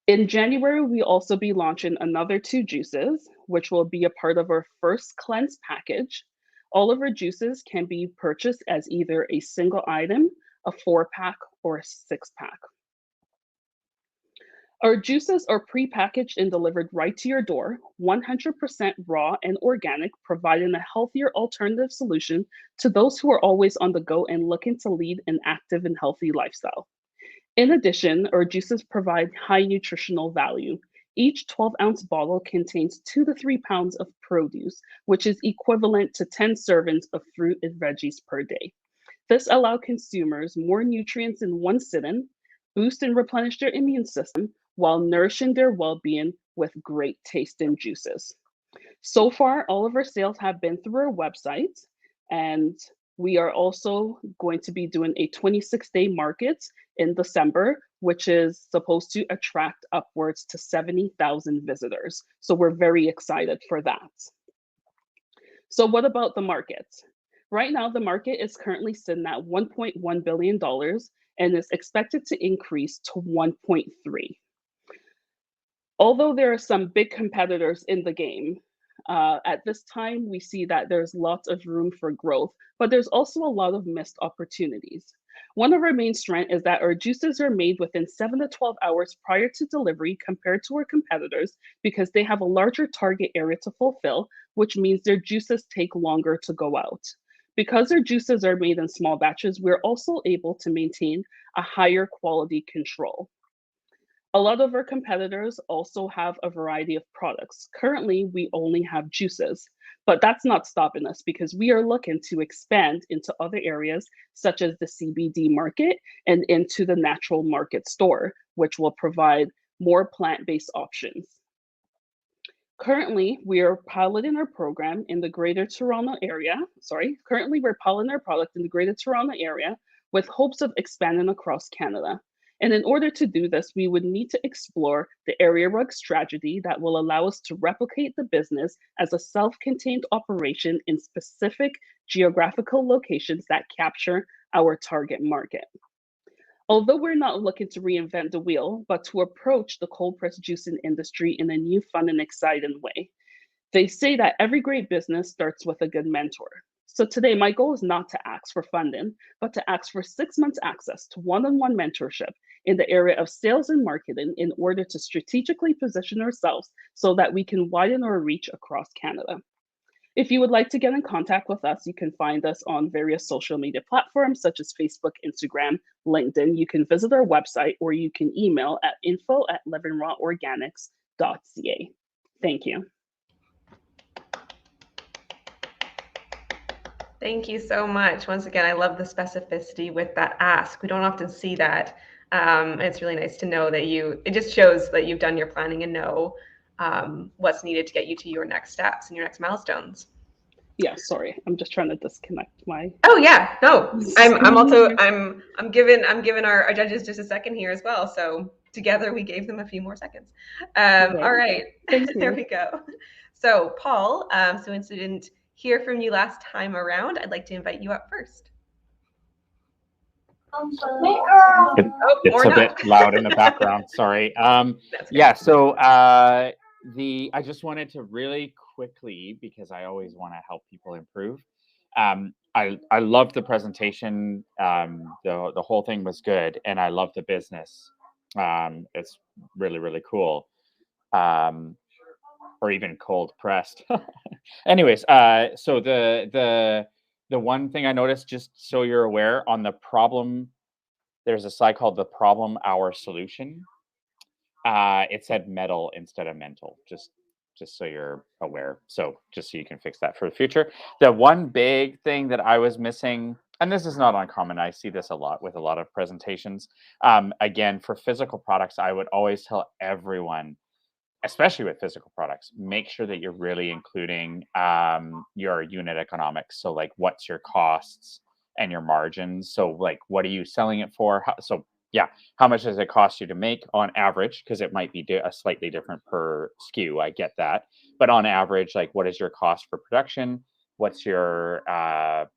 In January, we'll also be launching another 2 juices, which will be a part of our first cleanse package. All of our juices can be purchased as either a single item, a 4-pack, or a 6-pack. Our juices are pre-packaged and delivered right to your door, 100% raw and organic, providing a healthier alternative solution to those who are always on the go and looking to lead an active and healthy lifestyle. In addition, our juices provide high nutritional value. Each 12-ounce bottle contains 2 to 3 pounds of produce, which is equivalent to 10 servings of fruit and veggies per day. This allows consumers more nutrients in one sitting, boost and replenish their immune system, while nourishing their well-being with great tasting juices. So far, all of our sales have been through our website, and we are also going to be doing a 26-day market in December, which is supposed to attract upwards to 70,000 visitors. So we're very excited for that. So what about the market? Right now, the market is currently sitting at $1.1 billion and is expected to increase to 1.3. Although there are some big competitors in the game, at this time, we see that there's lots of room for growth, but there's also a lot of missed opportunities. One of our main strengths is that our juices are made within 7 to 12 hours prior to delivery compared to our competitors because they have a larger target area to fulfill, which means their juices take longer to go out. Because our juices are made in small batches, we're also able to maintain a higher quality control. A lot of our competitors also have a variety of products. Currently, we only have juices, but that's not stopping us because we are looking to expand into other areas such as the CBD market and into the natural market store, which will provide more plant-based options. Currently, we are piloting our program in the Greater Toronto area. Currently, we're piloting our product in the Greater Toronto area with hopes of expanding across Canada. And in order to do this, we would need to explore the area rug strategy that will allow us to replicate the business as a self-contained operation in specific geographical locations that capture our target market. Although we're not looking to reinvent the wheel, but to approach the cold press juicing industry in a new, fun, and exciting way. They say that every great business starts with a good mentor. So today, my goal is not to ask for funding, but to ask for 6 months access to one-on-one mentorship in the area of sales and marketing in order to strategically position ourselves so that we can widen our reach across Canada. If you would like to get in contact with us, you can find us on various social media platforms such as Facebook, Instagram, LinkedIn. You can visit our website or you can email at info@livingraworganics.ca. Thank you. Thank you so much. Once again, I love the specificity with that ask. We don't often see that. And it's really nice to know that it just shows that you've done your planning and know what's needed to get you to your next steps and your next milestones. Yeah, sorry, I'm just trying to disconnect my. Oh yeah, no, I'm giving our judges just a second here as well. So together we gave them a few more seconds. All right, there we go. So Paul, since we didn't hear from you last time around, I'd like to invite you up first. It's a bit loud in the background. Sorry. Yeah. So I just wanted to really quickly, because I always want to help people improve. I loved the presentation. The whole thing was good, and I love the business. It's really, really cool. Or even cold pressed. Anyways, so the one thing I noticed, just so you're aware, on the problem, there's a slide called the problem hour solution. It said metal instead of mental, just so you're aware. So just so you can fix that for the future. The one big thing that I was missing, and this is not uncommon, I see this a lot with a lot of presentations. Again, for physical products, I would always tell everyone, especially with physical products, make sure that you're really including your unit economics. So like, what's your costs and your margins? So like, what are you selling it for? How much does it cost you to make on average? Because it might be a slightly different per SKU. I get that. But on average, like, what is your cost for production? What's your, I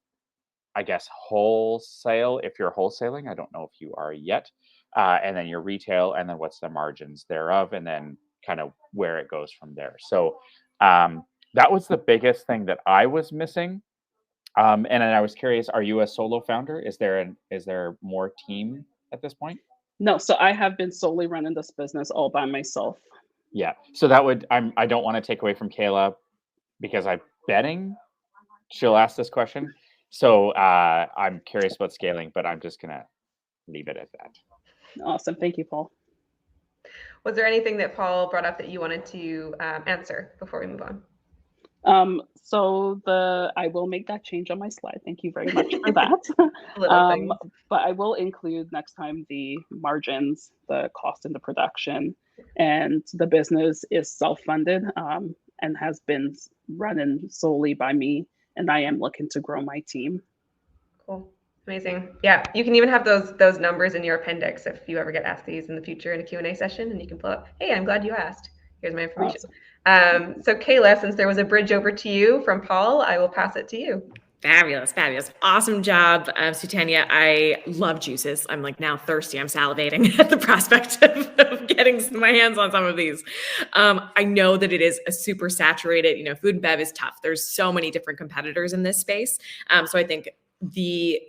guess, wholesale, if you're wholesaling? I don't know if you are yet. And then your retail, and then what's the margins thereof, and then kind of where it goes from there. So that was the biggest thing that I was missing. And then I was curious, are you a solo founder? Is there more team at this point? No, so I have been solely running this business all by myself. Yeah. So that would, I don't want to take away from Kayla, because I'm betting she'll ask this question. So I'm curious about scaling, but I'm just gonna leave it at that. Awesome. Thank you, Paul. Was there anything that Paul brought up that you wanted to answer before we move on? So I will make that change on my slide. Thank you very much for that. But I will include next time the margins, the cost in the production, and the business is self-funded and has been running solely by me. And I am looking to grow my team. Cool. Amazing. Yeah, you can even have those numbers in your appendix if you ever get asked these in the future in a Q&A session, and you can pull up, hey, I'm glad you asked. Here's my information. Awesome. So Kayla, since there was a bridge over to you from Paul, I will pass it to you. Fabulous. Awesome job, Sue-Tanya. I love juices. I'm like now thirsty. I'm salivating at the prospect of getting my hands on some of these. I know that it is a super saturated, food and bev is tough. There's so many different competitors in this space. So I think the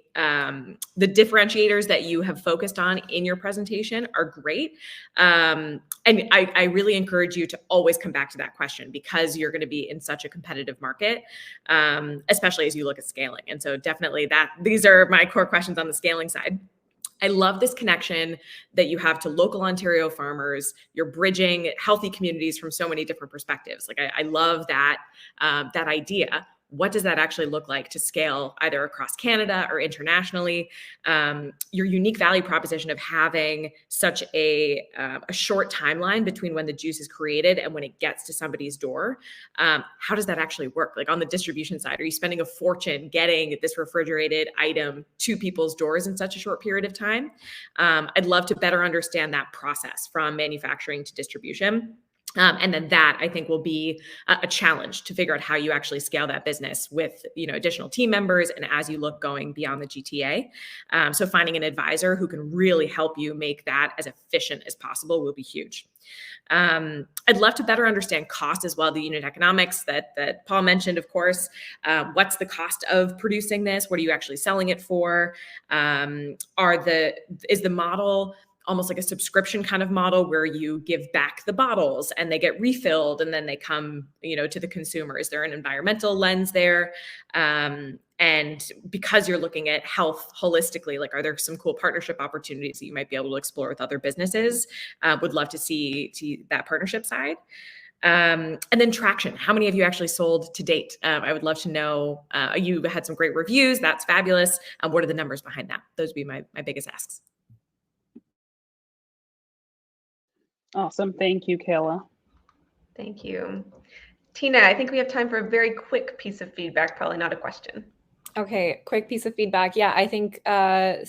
differentiators that you have focused on in your presentation are great. And I really encourage you to always come back to that question, because you're going to be in such a competitive market, especially as you look at scaling. And so definitely these are my core questions on the scaling side. I love this connection that you have to local Ontario farmers. You're bridging healthy communities from so many different perspectives. Like I love that idea. What does that actually look like to scale either across Canada or internationally? Your unique value proposition of having such a short timeline between when the juice is created and when it gets to somebody's door. How does that actually work? Like on the distribution side, are you spending a fortune getting this refrigerated item to people's doors in such a short period of time? I'd love to better understand that process from manufacturing to distribution. And then that, I think, will be a challenge to figure out how you actually scale that business with, additional team members and as you look going beyond the GTA. So finding an advisor who can really help you make that as efficient as possible will be huge. I'd love to better understand cost as well, the unit economics that Paul mentioned, of course. What's the cost of producing this? What are you actually selling it for? Is the model almost like a subscription kind of model where you give back the bottles and they get refilled and then they come, to the consumer? Is there an environmental lens there? And because you're looking at health holistically, like, are there some cool partnership opportunities that you might be able to explore with other businesses? Would love to see that partnership side. And then traction. How many of you actually sold to date? I would love to know. You had some great reviews. That's fabulous. What are the numbers behind that? Those would be my biggest asks. Awesome. Thank you, Kayla. Thank you. Tina, I think we have time for a very quick piece of feedback, probably not a question. Okay, quick piece of feedback. Yeah, I think on the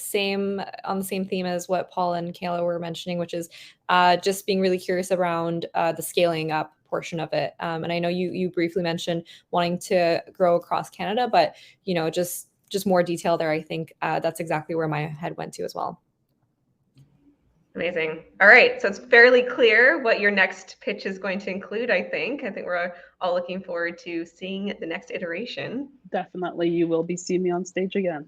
same theme as what Paul and Kayla were mentioning, which is just being really curious around the scaling up portion of it. And I know you briefly mentioned wanting to grow across Canada, but just more detail there. I think that's exactly where my head went to as well. Amazing. All right. So it's fairly clear what your next pitch is going to include, I think. I think we're all looking forward to seeing the next iteration. Definitely, you will be seeing me on stage again.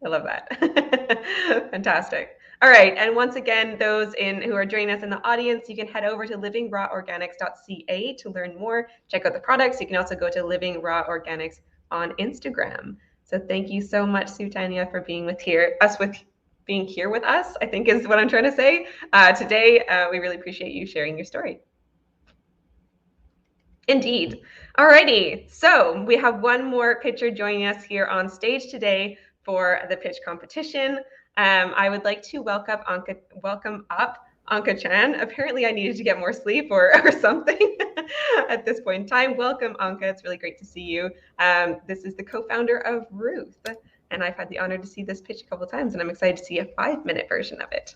I love that. Fantastic. All right. And once again, those who are joining us in the audience, you can head over to livingraworganics.ca to learn more. Check out the products. You can also go to Living Raw Organics on Instagram. So thank you so much, Sue-Tanya, for being being here with us, I think is what I'm trying to say. Today, we really appreciate you sharing your story. Indeed. Alrighty, so we have one more pitcher joining us here on stage today for the pitch competition. I would like to welcome up Anka Chan. Apparently I needed to get more sleep or something at this point in time. Welcome, Anka. It's really great to see you. This is the co-founder of Ruth, and I've had the honor to see this pitch a couple of times, and I'm excited to see a 5-minute version of it.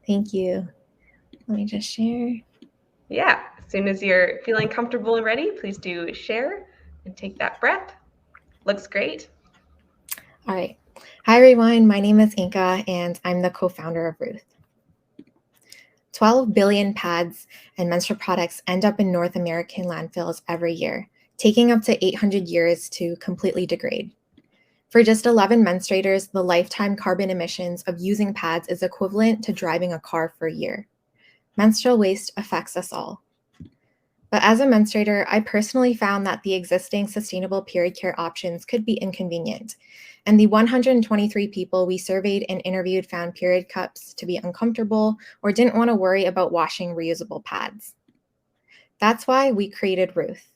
Thank you. Let me just share. Yeah, as soon as you're feeling comfortable and ready, please do share and take that breath. Looks great. All right. Hi, everyone. My name is Inka, and I'm the co-founder of Ruth. 12 billion pads and menstrual products end up in North American landfills every year, taking up to 800 years to completely degrade. For just 11 menstruators, the lifetime carbon emissions of using pads is equivalent to driving a car for a year. Menstrual waste affects us all. But as a menstruator, I personally found that the existing sustainable period care options could be inconvenient, and the 123 people we surveyed and interviewed found period cups to be uncomfortable or didn't want to worry about washing reusable pads. That's why we created Ruth.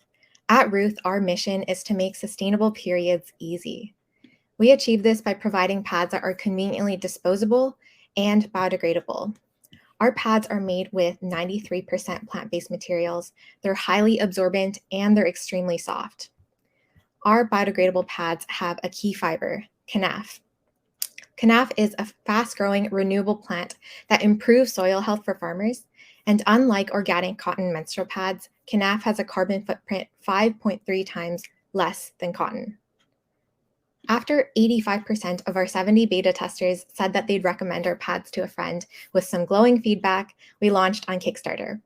At Ruth, our mission is to make sustainable periods easy. We achieve this by providing pads that are conveniently disposable and biodegradable. Our pads are made with 93% plant-based materials. They're highly absorbent and they're extremely soft. Our biodegradable pads have a key fiber, kanaf. Kanaf is a fast-growing renewable plant that improves soil health for farmers, and unlike organic cotton menstrual pads, kanaf has a carbon footprint 5.3 times less than cotton. After 85% of our 70 beta testers said that they'd recommend our pads to a friend with some glowing feedback, we launched on Kickstarter.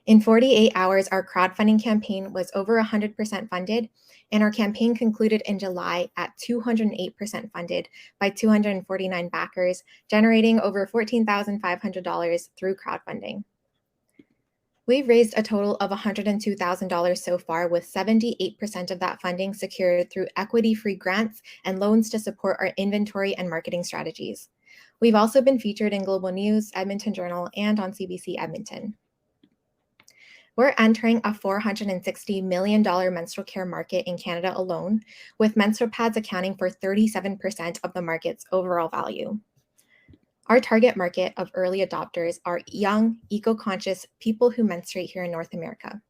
In 48 hours, our crowdfunding campaign was over 100% funded, and our campaign concluded in July at 208% funded by 249 backers, generating over $14,500 through crowdfunding. We've raised a total of $102,000 so far, with 78% of that funding secured through equity-free grants and loans to support our inventory and marketing strategies. We've also been featured in Global News, Edmonton Journal, and on CBC Edmonton. We're entering a $460 million menstrual care market in Canada alone, with menstrual pads accounting for 37% of the market's overall value. Our target market of early adopters are young, eco-conscious people who menstruate here in North America.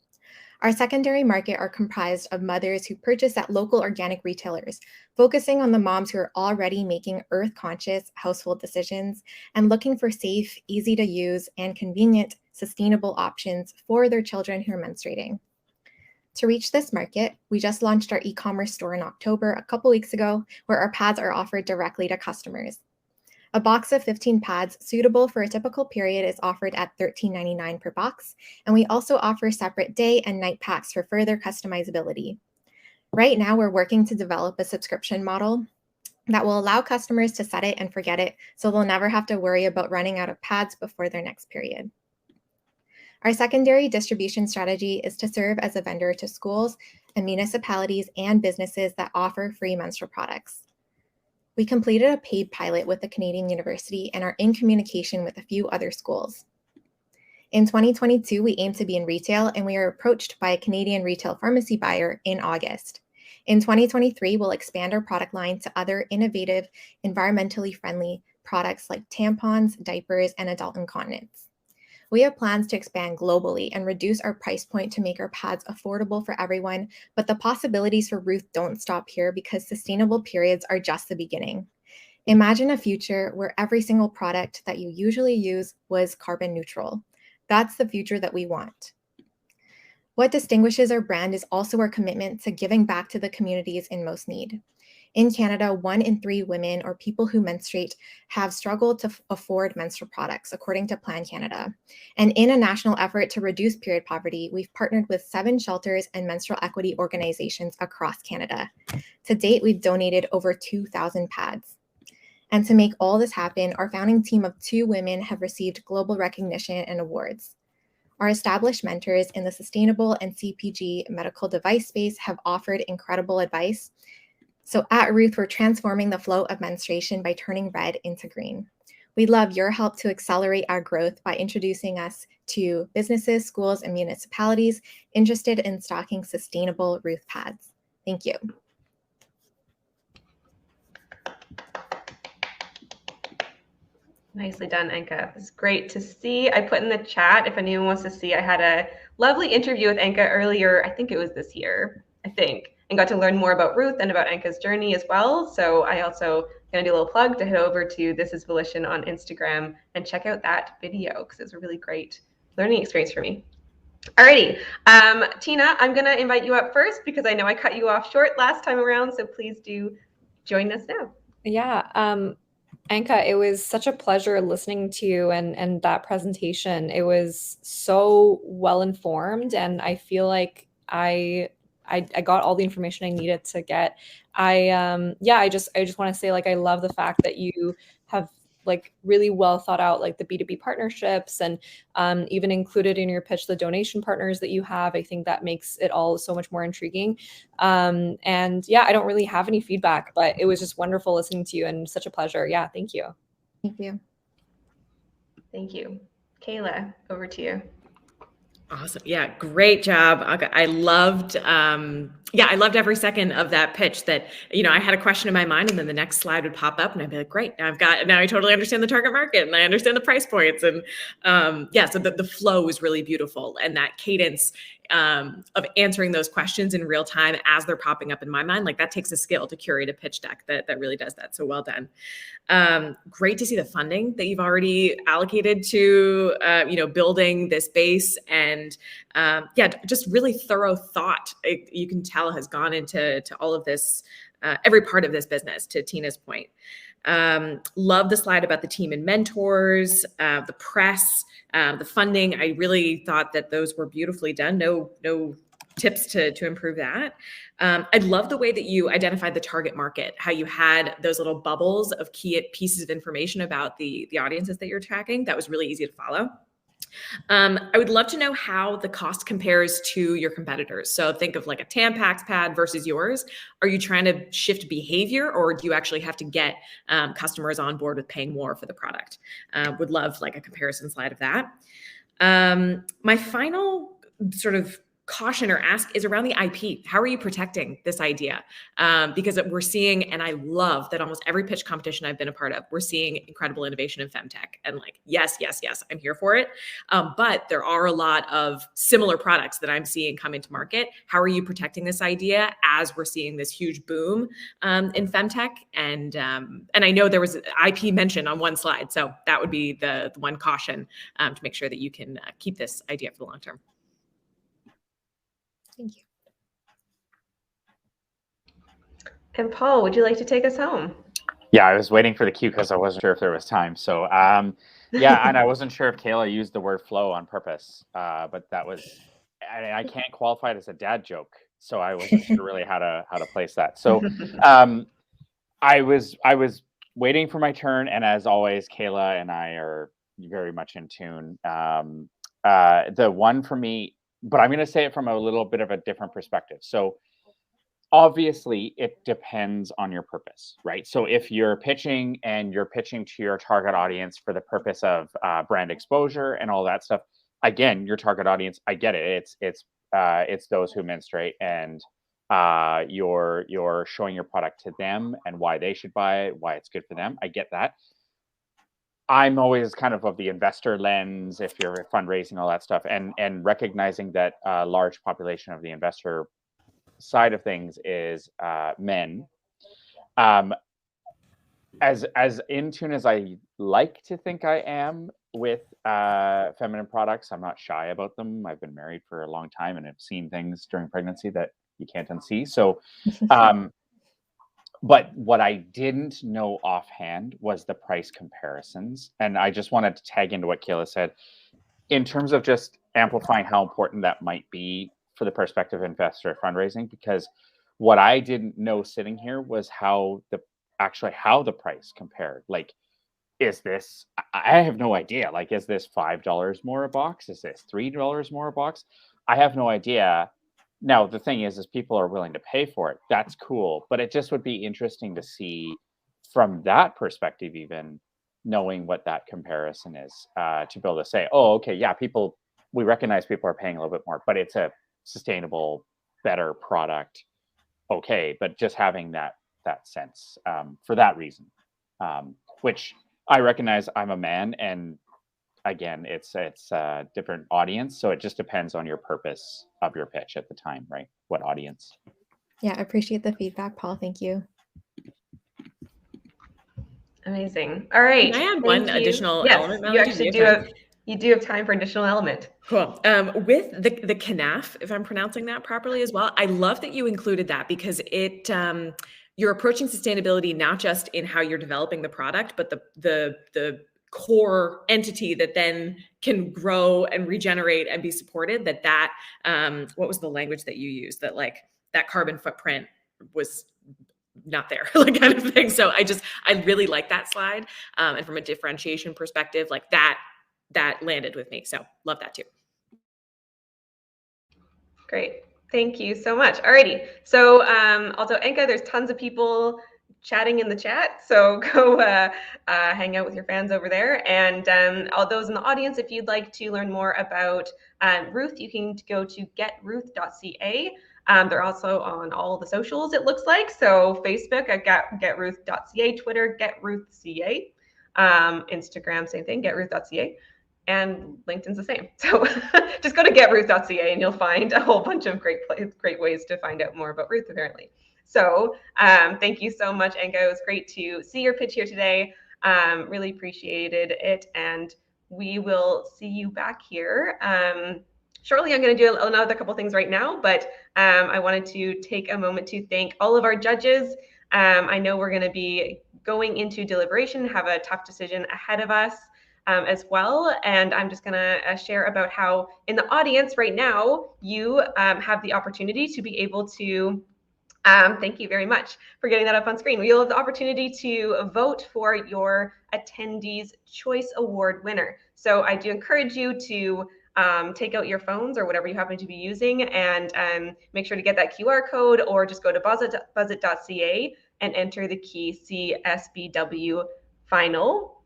Our secondary market are comprised of mothers who purchase at local organic retailers, focusing on the moms who are already making earth-conscious household decisions and looking for safe, easy-to-use, and convenient, sustainable options for their children who are menstruating. To reach this market, we just launched our e-commerce store in October, a couple weeks ago, where our pads are offered directly to customers. A box of 15 pads suitable for a typical period is offered at $13.99 per box, and we also offer separate day and night packs for further customizability. Right now, we're working to develop a subscription model that will allow customers to set it and forget it, so they'll never have to worry about running out of pads before their next period. Our secondary distribution strategy is to serve as a vendor to schools and municipalities and businesses that offer free menstrual products. We completed a paid pilot with a Canadian university and are in communication with a few other schools. In 2022, we aim to be in retail, and we are approached by a Canadian retail pharmacy buyer in August. In 2023, we'll expand our product line to other innovative, environmentally friendly products like tampons, diapers, and adult incontinence. We have plans to expand globally and reduce our price point to make our pads affordable for everyone, but the possibilities for Ruth don't stop here because sustainable periods are just the beginning. Imagine a future where every single product that you usually use was carbon neutral. That's the future that we want. What distinguishes our brand is also our commitment to giving back to the communities in most need. In Canada, 1 in 3 women or people who menstruate have struggled to afford menstrual products, according to Plan Canada. And in a national effort to reduce period poverty, we've partnered with 7 shelters and menstrual equity organizations across Canada. To date, we've donated over 2,000 pads. And to make all this happen, our founding team of 2 women have received global recognition and awards. Our established mentors in the sustainable and CPG medical device space have offered incredible advice. So at Ruth, we're transforming the flow of menstruation by turning red into green. We'd love your help to accelerate our growth by introducing us to businesses, schools, and municipalities interested in stocking sustainable Ruth pads. Thank you. Nicely done, Anka. It's great to see. I put in the chat if anyone wants to see. I had a lovely interview with Anka earlier. I think it was this year, and got to learn more about Ruth and about Anka's journey as well. So I also gonna do a little plug to head over to This Is Volition on Instagram and check out that video because it was a really great learning experience for me. Alrighty, Tina, I'm gonna invite you up first because I know I cut you off short last time around. So please do join us now. Yeah. Anka, it was such a pleasure listening to you and that presentation. It was so well informed, and I feel like I got all the information I needed to get. I just want to say, like, I love the fact that you have like really well thought out like the B2B partnerships, and even included in your pitch the donation partners that you have. I think that makes it all so much more intriguing. And yeah, I don't really have any feedback, but it was just wonderful listening to you and such a pleasure. Yeah, thank you. Thank you. Thank you. Kayla, over to you. Awesome. Yeah, great job. I loved every second of that pitch. That, I had a question in my mind, and then the next slide would pop up and I'd be like, great, now I totally understand the target market and I understand the price points. And so the flow was really beautiful, and that cadence of answering those questions in real time as they're popping up in my mind, like that takes a skill to curate a pitch deck that really does that. So well done. Great to see the funding that you've already allocated to, building this base, and just really thorough thought. You can tell has gone into all of this, every part of this business, to Tina's point. Love the slide about the team and mentors, the press, the funding. I really thought that those were beautifully done. No tips to improve that. I love the way that you identified the target market, how you had those little bubbles of key pieces of information about the audiences that you're tracking. That was really easy to follow. I would love to know how the cost compares to your competitors. So think of like a Tampax pad versus yours. Are you trying to shift behavior, or do you actually have to get customers on board with paying more for the product? Would love like a comparison slide of that. My final sort of caution or ask is around the IP. How are you protecting this idea? Because we're seeing, and I love that almost every pitch competition I've been a part of, we're seeing incredible innovation in femtech, and like, yes, I'm here for it. But there are a lot of similar products that I'm seeing come into market. How are you protecting this idea as we're seeing this huge boom in femtech? And I know there was IP mentioned on one slide, so that would be the one caution to make sure that you can keep this idea for the long term. Thank you. And Paul, would you like to take us home? Yeah, I was waiting for the cue because I wasn't sure if there was time. So and I wasn't sure if Kayla used the word flow on purpose, but that was, I can't qualify it as a dad joke, so I wasn't sure really how to place that. So I was waiting for my turn, and as always, Kayla and I are very much in tune. The one for me, but I'm going to say it from a little bit of a different perspective. So obviously it depends on your purpose, right? So if you're pitching to your target audience for the purpose of brand exposure and all that stuff, again, your target audience, I get it. It's those who menstruate, and you're showing your product to them and why they should buy it, why it's good for them. I get that. I'm always kind of the investor lens, if you're fundraising, all that stuff, and recognizing that a large population of the investor side of things is men. As in tune as I like to think I am with feminine products, I'm not shy about them. I've been married for a long time and have seen things during pregnancy that you can't unsee. So But what I didn't know offhand was the price comparisons. And I just wanted to tag into what Kayla said in terms of just amplifying how important that might be for the prospective investor fundraising, because what I didn't know sitting here was how the price compared. Like, is this, I have no idea. Like, is this $5 more a box? Is this $3 more a box? I have no idea. Now, the thing is people are willing to pay for it. That's cool. But it just would be interesting to see from that perspective, even knowing what that comparison is, to be able to say, oh, okay, yeah, we recognize people are paying a little bit more, but it's a sustainable, better product. Okay, but just having that sense for that reason, which I recognize I'm a man, and again, it's a different audience, so it just depends on your purpose of your pitch at the time, right? What audience? Yeah, I appreciate the feedback, Paul. Thank you. Amazing. All right. Can I add one additional element, Melody? You actually you do have time for additional element. Cool. With the kanaf, if I'm pronouncing that properly as well, I love that you included that, because it you're approaching sustainability not just in how you're developing the product, but the core entity that then can grow and regenerate and be supported. That what was the language that you used? That like that carbon footprint was not there, like kind of thing. So I really like that slide, and from a differentiation perspective, like that landed with me. So love that too. Great. Thank you so much. Alrighty. So also, Anka, there's tons of people chatting in the chat. So go hang out with your fans over there. And all those in the audience, if you'd like to learn more about Ruth, you can go to getruth.ca. They're also on all the socials, it looks like. So Facebook at getruth.ca, Twitter, getruthca, Instagram, same thing, getruth.ca. And LinkedIn's the same. So just go to getruth.ca and you'll find a whole bunch of great ways to find out more about Ruth, apparently. So thank you so much, Anka. It was great to see your pitch here today. Really appreciated it. And we will see you back here. Shortly, I'm going to do another couple things right now, but I wanted to take a moment to thank all of our judges. I know we're going to be going into deliberation, have a tough decision ahead of us. As well. And I'm just going to share about how in the audience right now, you have the opportunity to be able to, thank you very much for getting that up on screen. You'll have the opportunity to vote for your Attendees Choice Award winner. So I do encourage you to take out your phones or whatever you happen to be using and make sure to get that QR code, or just go to buzzit.ca and enter the key CSBW final.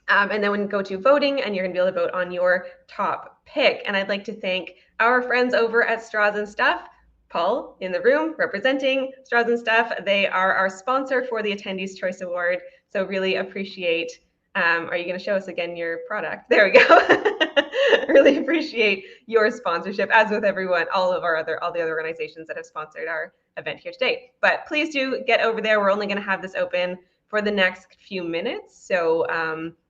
And then when you go to voting, and you're going to be able to vote on your top pick. And I'd like to thank our friends over at Straws and Stuff. Paul in the room representing Straws and Stuff. They are our sponsor for the Attendees Choice Award. So really appreciate, are you going to show us again your product? There we go. Really appreciate your sponsorship, as with everyone, all the other organizations that have sponsored our event here today. But please do get over there. We're only going to have this open for the next few minutes. So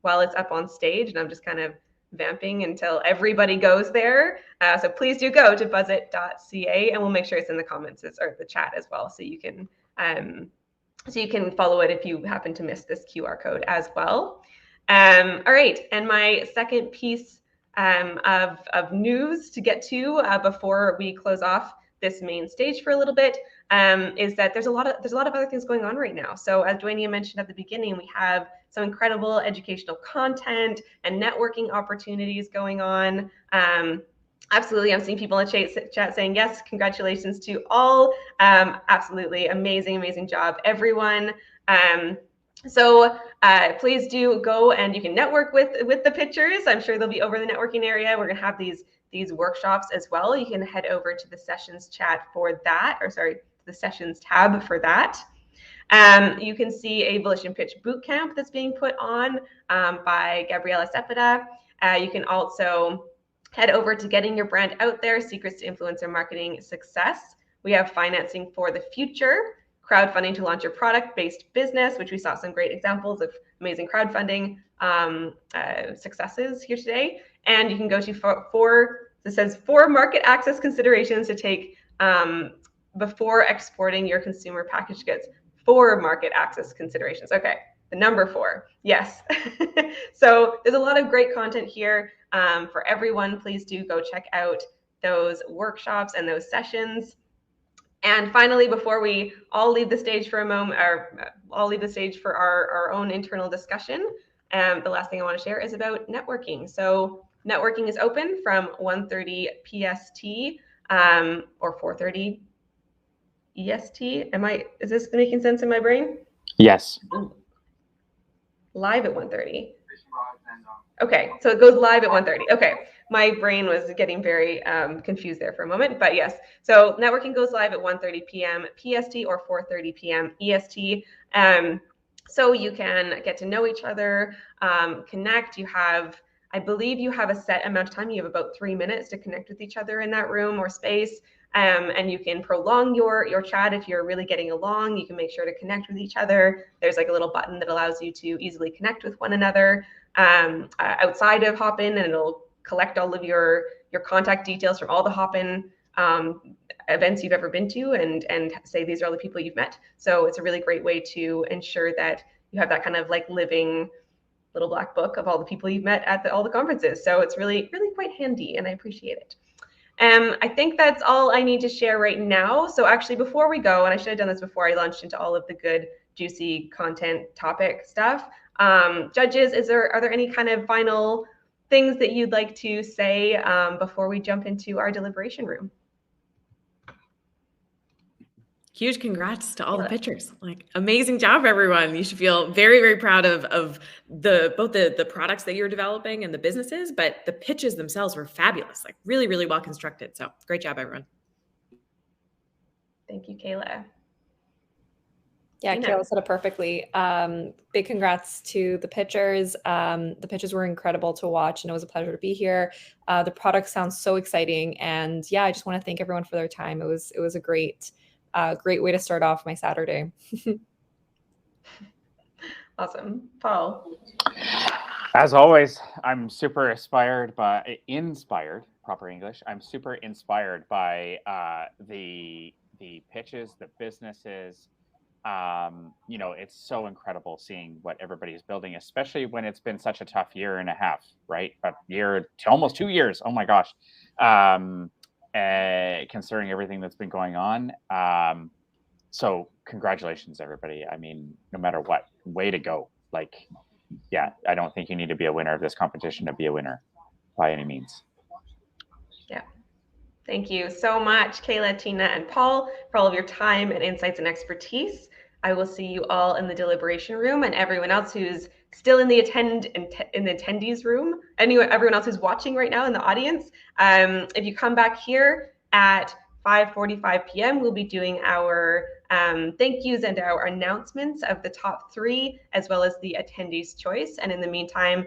while it's up on stage, and I'm just kind of vamping until everybody goes there. So please do go to buzzit.ca, and we'll make sure it's in the comments or the chat as well, so you can follow it if you happen to miss this QR code as well. All right, and my second piece of news to get to before we close off this main stage for a little bit is that there's a lot of other things going on right now. So as Dwayne mentioned at the beginning, we have some incredible educational content and networking opportunities going on. Absolutely, I'm seeing people in the chat saying yes, congratulations to all. Absolutely, amazing job, everyone. So please do go and you can network with the pitchers. I'm sure they'll be over in the networking area. We're gonna have these workshops as well. You can head over to the sessions chat for that, or sorry, the sessions tab for that. You can see a Volition Pitch Bootcamp that's being put on by Gabriela Cepeda. You can also head over to Getting Your Brand Out There, Secrets to Influencer Marketing Success. We have Financing for the Future, crowdfunding to launch your product-based business, which we saw some great examples of amazing crowdfunding successes here today. And you can go to this says 4 market access considerations to take before exporting your consumer packaged goods. for market access considerations. Okay, the number 4, yes. So there's a lot of great content here for everyone. Please do go check out those workshops and those sessions. And finally, before we all leave the stage for a moment, or all leave the stage for our own internal discussion, the last thing I want to share is about networking. So networking is open from 1:30 PST or 4:30 EST. Is this making sense in my brain? Yes. Live at 1:30. Okay, so it goes live at 1:30. Okay, my brain was getting very confused there for a moment, but yes. So networking goes live at 1:30 p.m. PST or 4:30 p.m. EST. So you can get to know each other, connect. I believe you have a set amount of time. You have about 3 minutes to connect with each other in that room or space. And you can prolong your chat if you're really getting along. You can make sure to connect with each other. There's like a little button that allows you to easily connect with one another outside of Hopin, and it'll collect all of your contact details from all the Hopin events you've ever been to, and say these are all the people you've met. So it's a really great way to ensure that you have that kind of like living little black book of all the people you've met at all the conferences. So it's really, really quite handy, and I appreciate it. I think that's all I need to share right now. So actually, before we go, and I should have done this before I launched into all of the good, juicy content topic stuff. Judges, are there any kind of final things that you'd like to say before we jump into our deliberation room? Huge congrats to all the pitchers. Like, amazing job, everyone. You should feel very, very proud of both the products that you're developing and the businesses, but the pitches themselves were fabulous, like really, really well constructed. So great job, everyone. Thank you, Kayla. Yeah, Kayla said it perfectly. Big congrats to the pitchers. The pitches were incredible to watch, and it was a pleasure to be here. The product sounds so exciting, and yeah, I just want to thank everyone for their time. It was a great way to start off my Saturday. Awesome. Paul. As always, I'm super inspired, proper English. I'm super inspired by the pitches, the businesses. It's so incredible seeing what everybody is building, especially when it's been such a tough year and a half, right? Almost 2 years. Oh my gosh. Considering everything that's been going on. So congratulations, everybody. I mean, no matter what, way to go. Like, yeah, I don't think you need to be a winner of this competition to be a winner by any means. Yeah. Thank you so much, Kayla, Tina, and Paul, for all of your time and insights and expertise. I will see you all in the deliberation room, and everyone else who's still in the attendees room, everyone else who's watching right now in the audience. If you come back here at 5:45 p.m., we'll be doing our thank yous and our announcements of the top 3, as well as the attendees' choice. And in the meantime,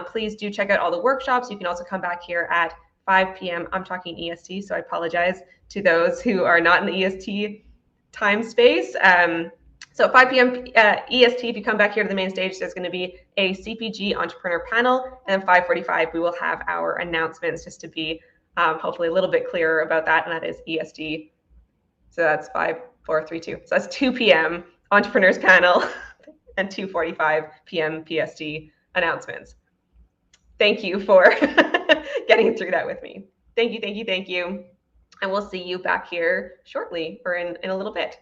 please do check out all the workshops. You can also come back here at 5 p.m. I'm talking EST, so I apologize to those who are not in the EST time space. So 5 p.m. EST, if you come back here to the main stage, there's going to be a CPG entrepreneur panel, and 5:45 we will have our announcements, just to be hopefully a little bit clearer about that, and that is EST. So that's 5, 4, 3, 2. So that's 2 p.m. entrepreneurs panel and 2:45 p.m. PST announcements. Thank you for getting through that with me. Thank you. And we'll see you back here shortly, or in a little bit.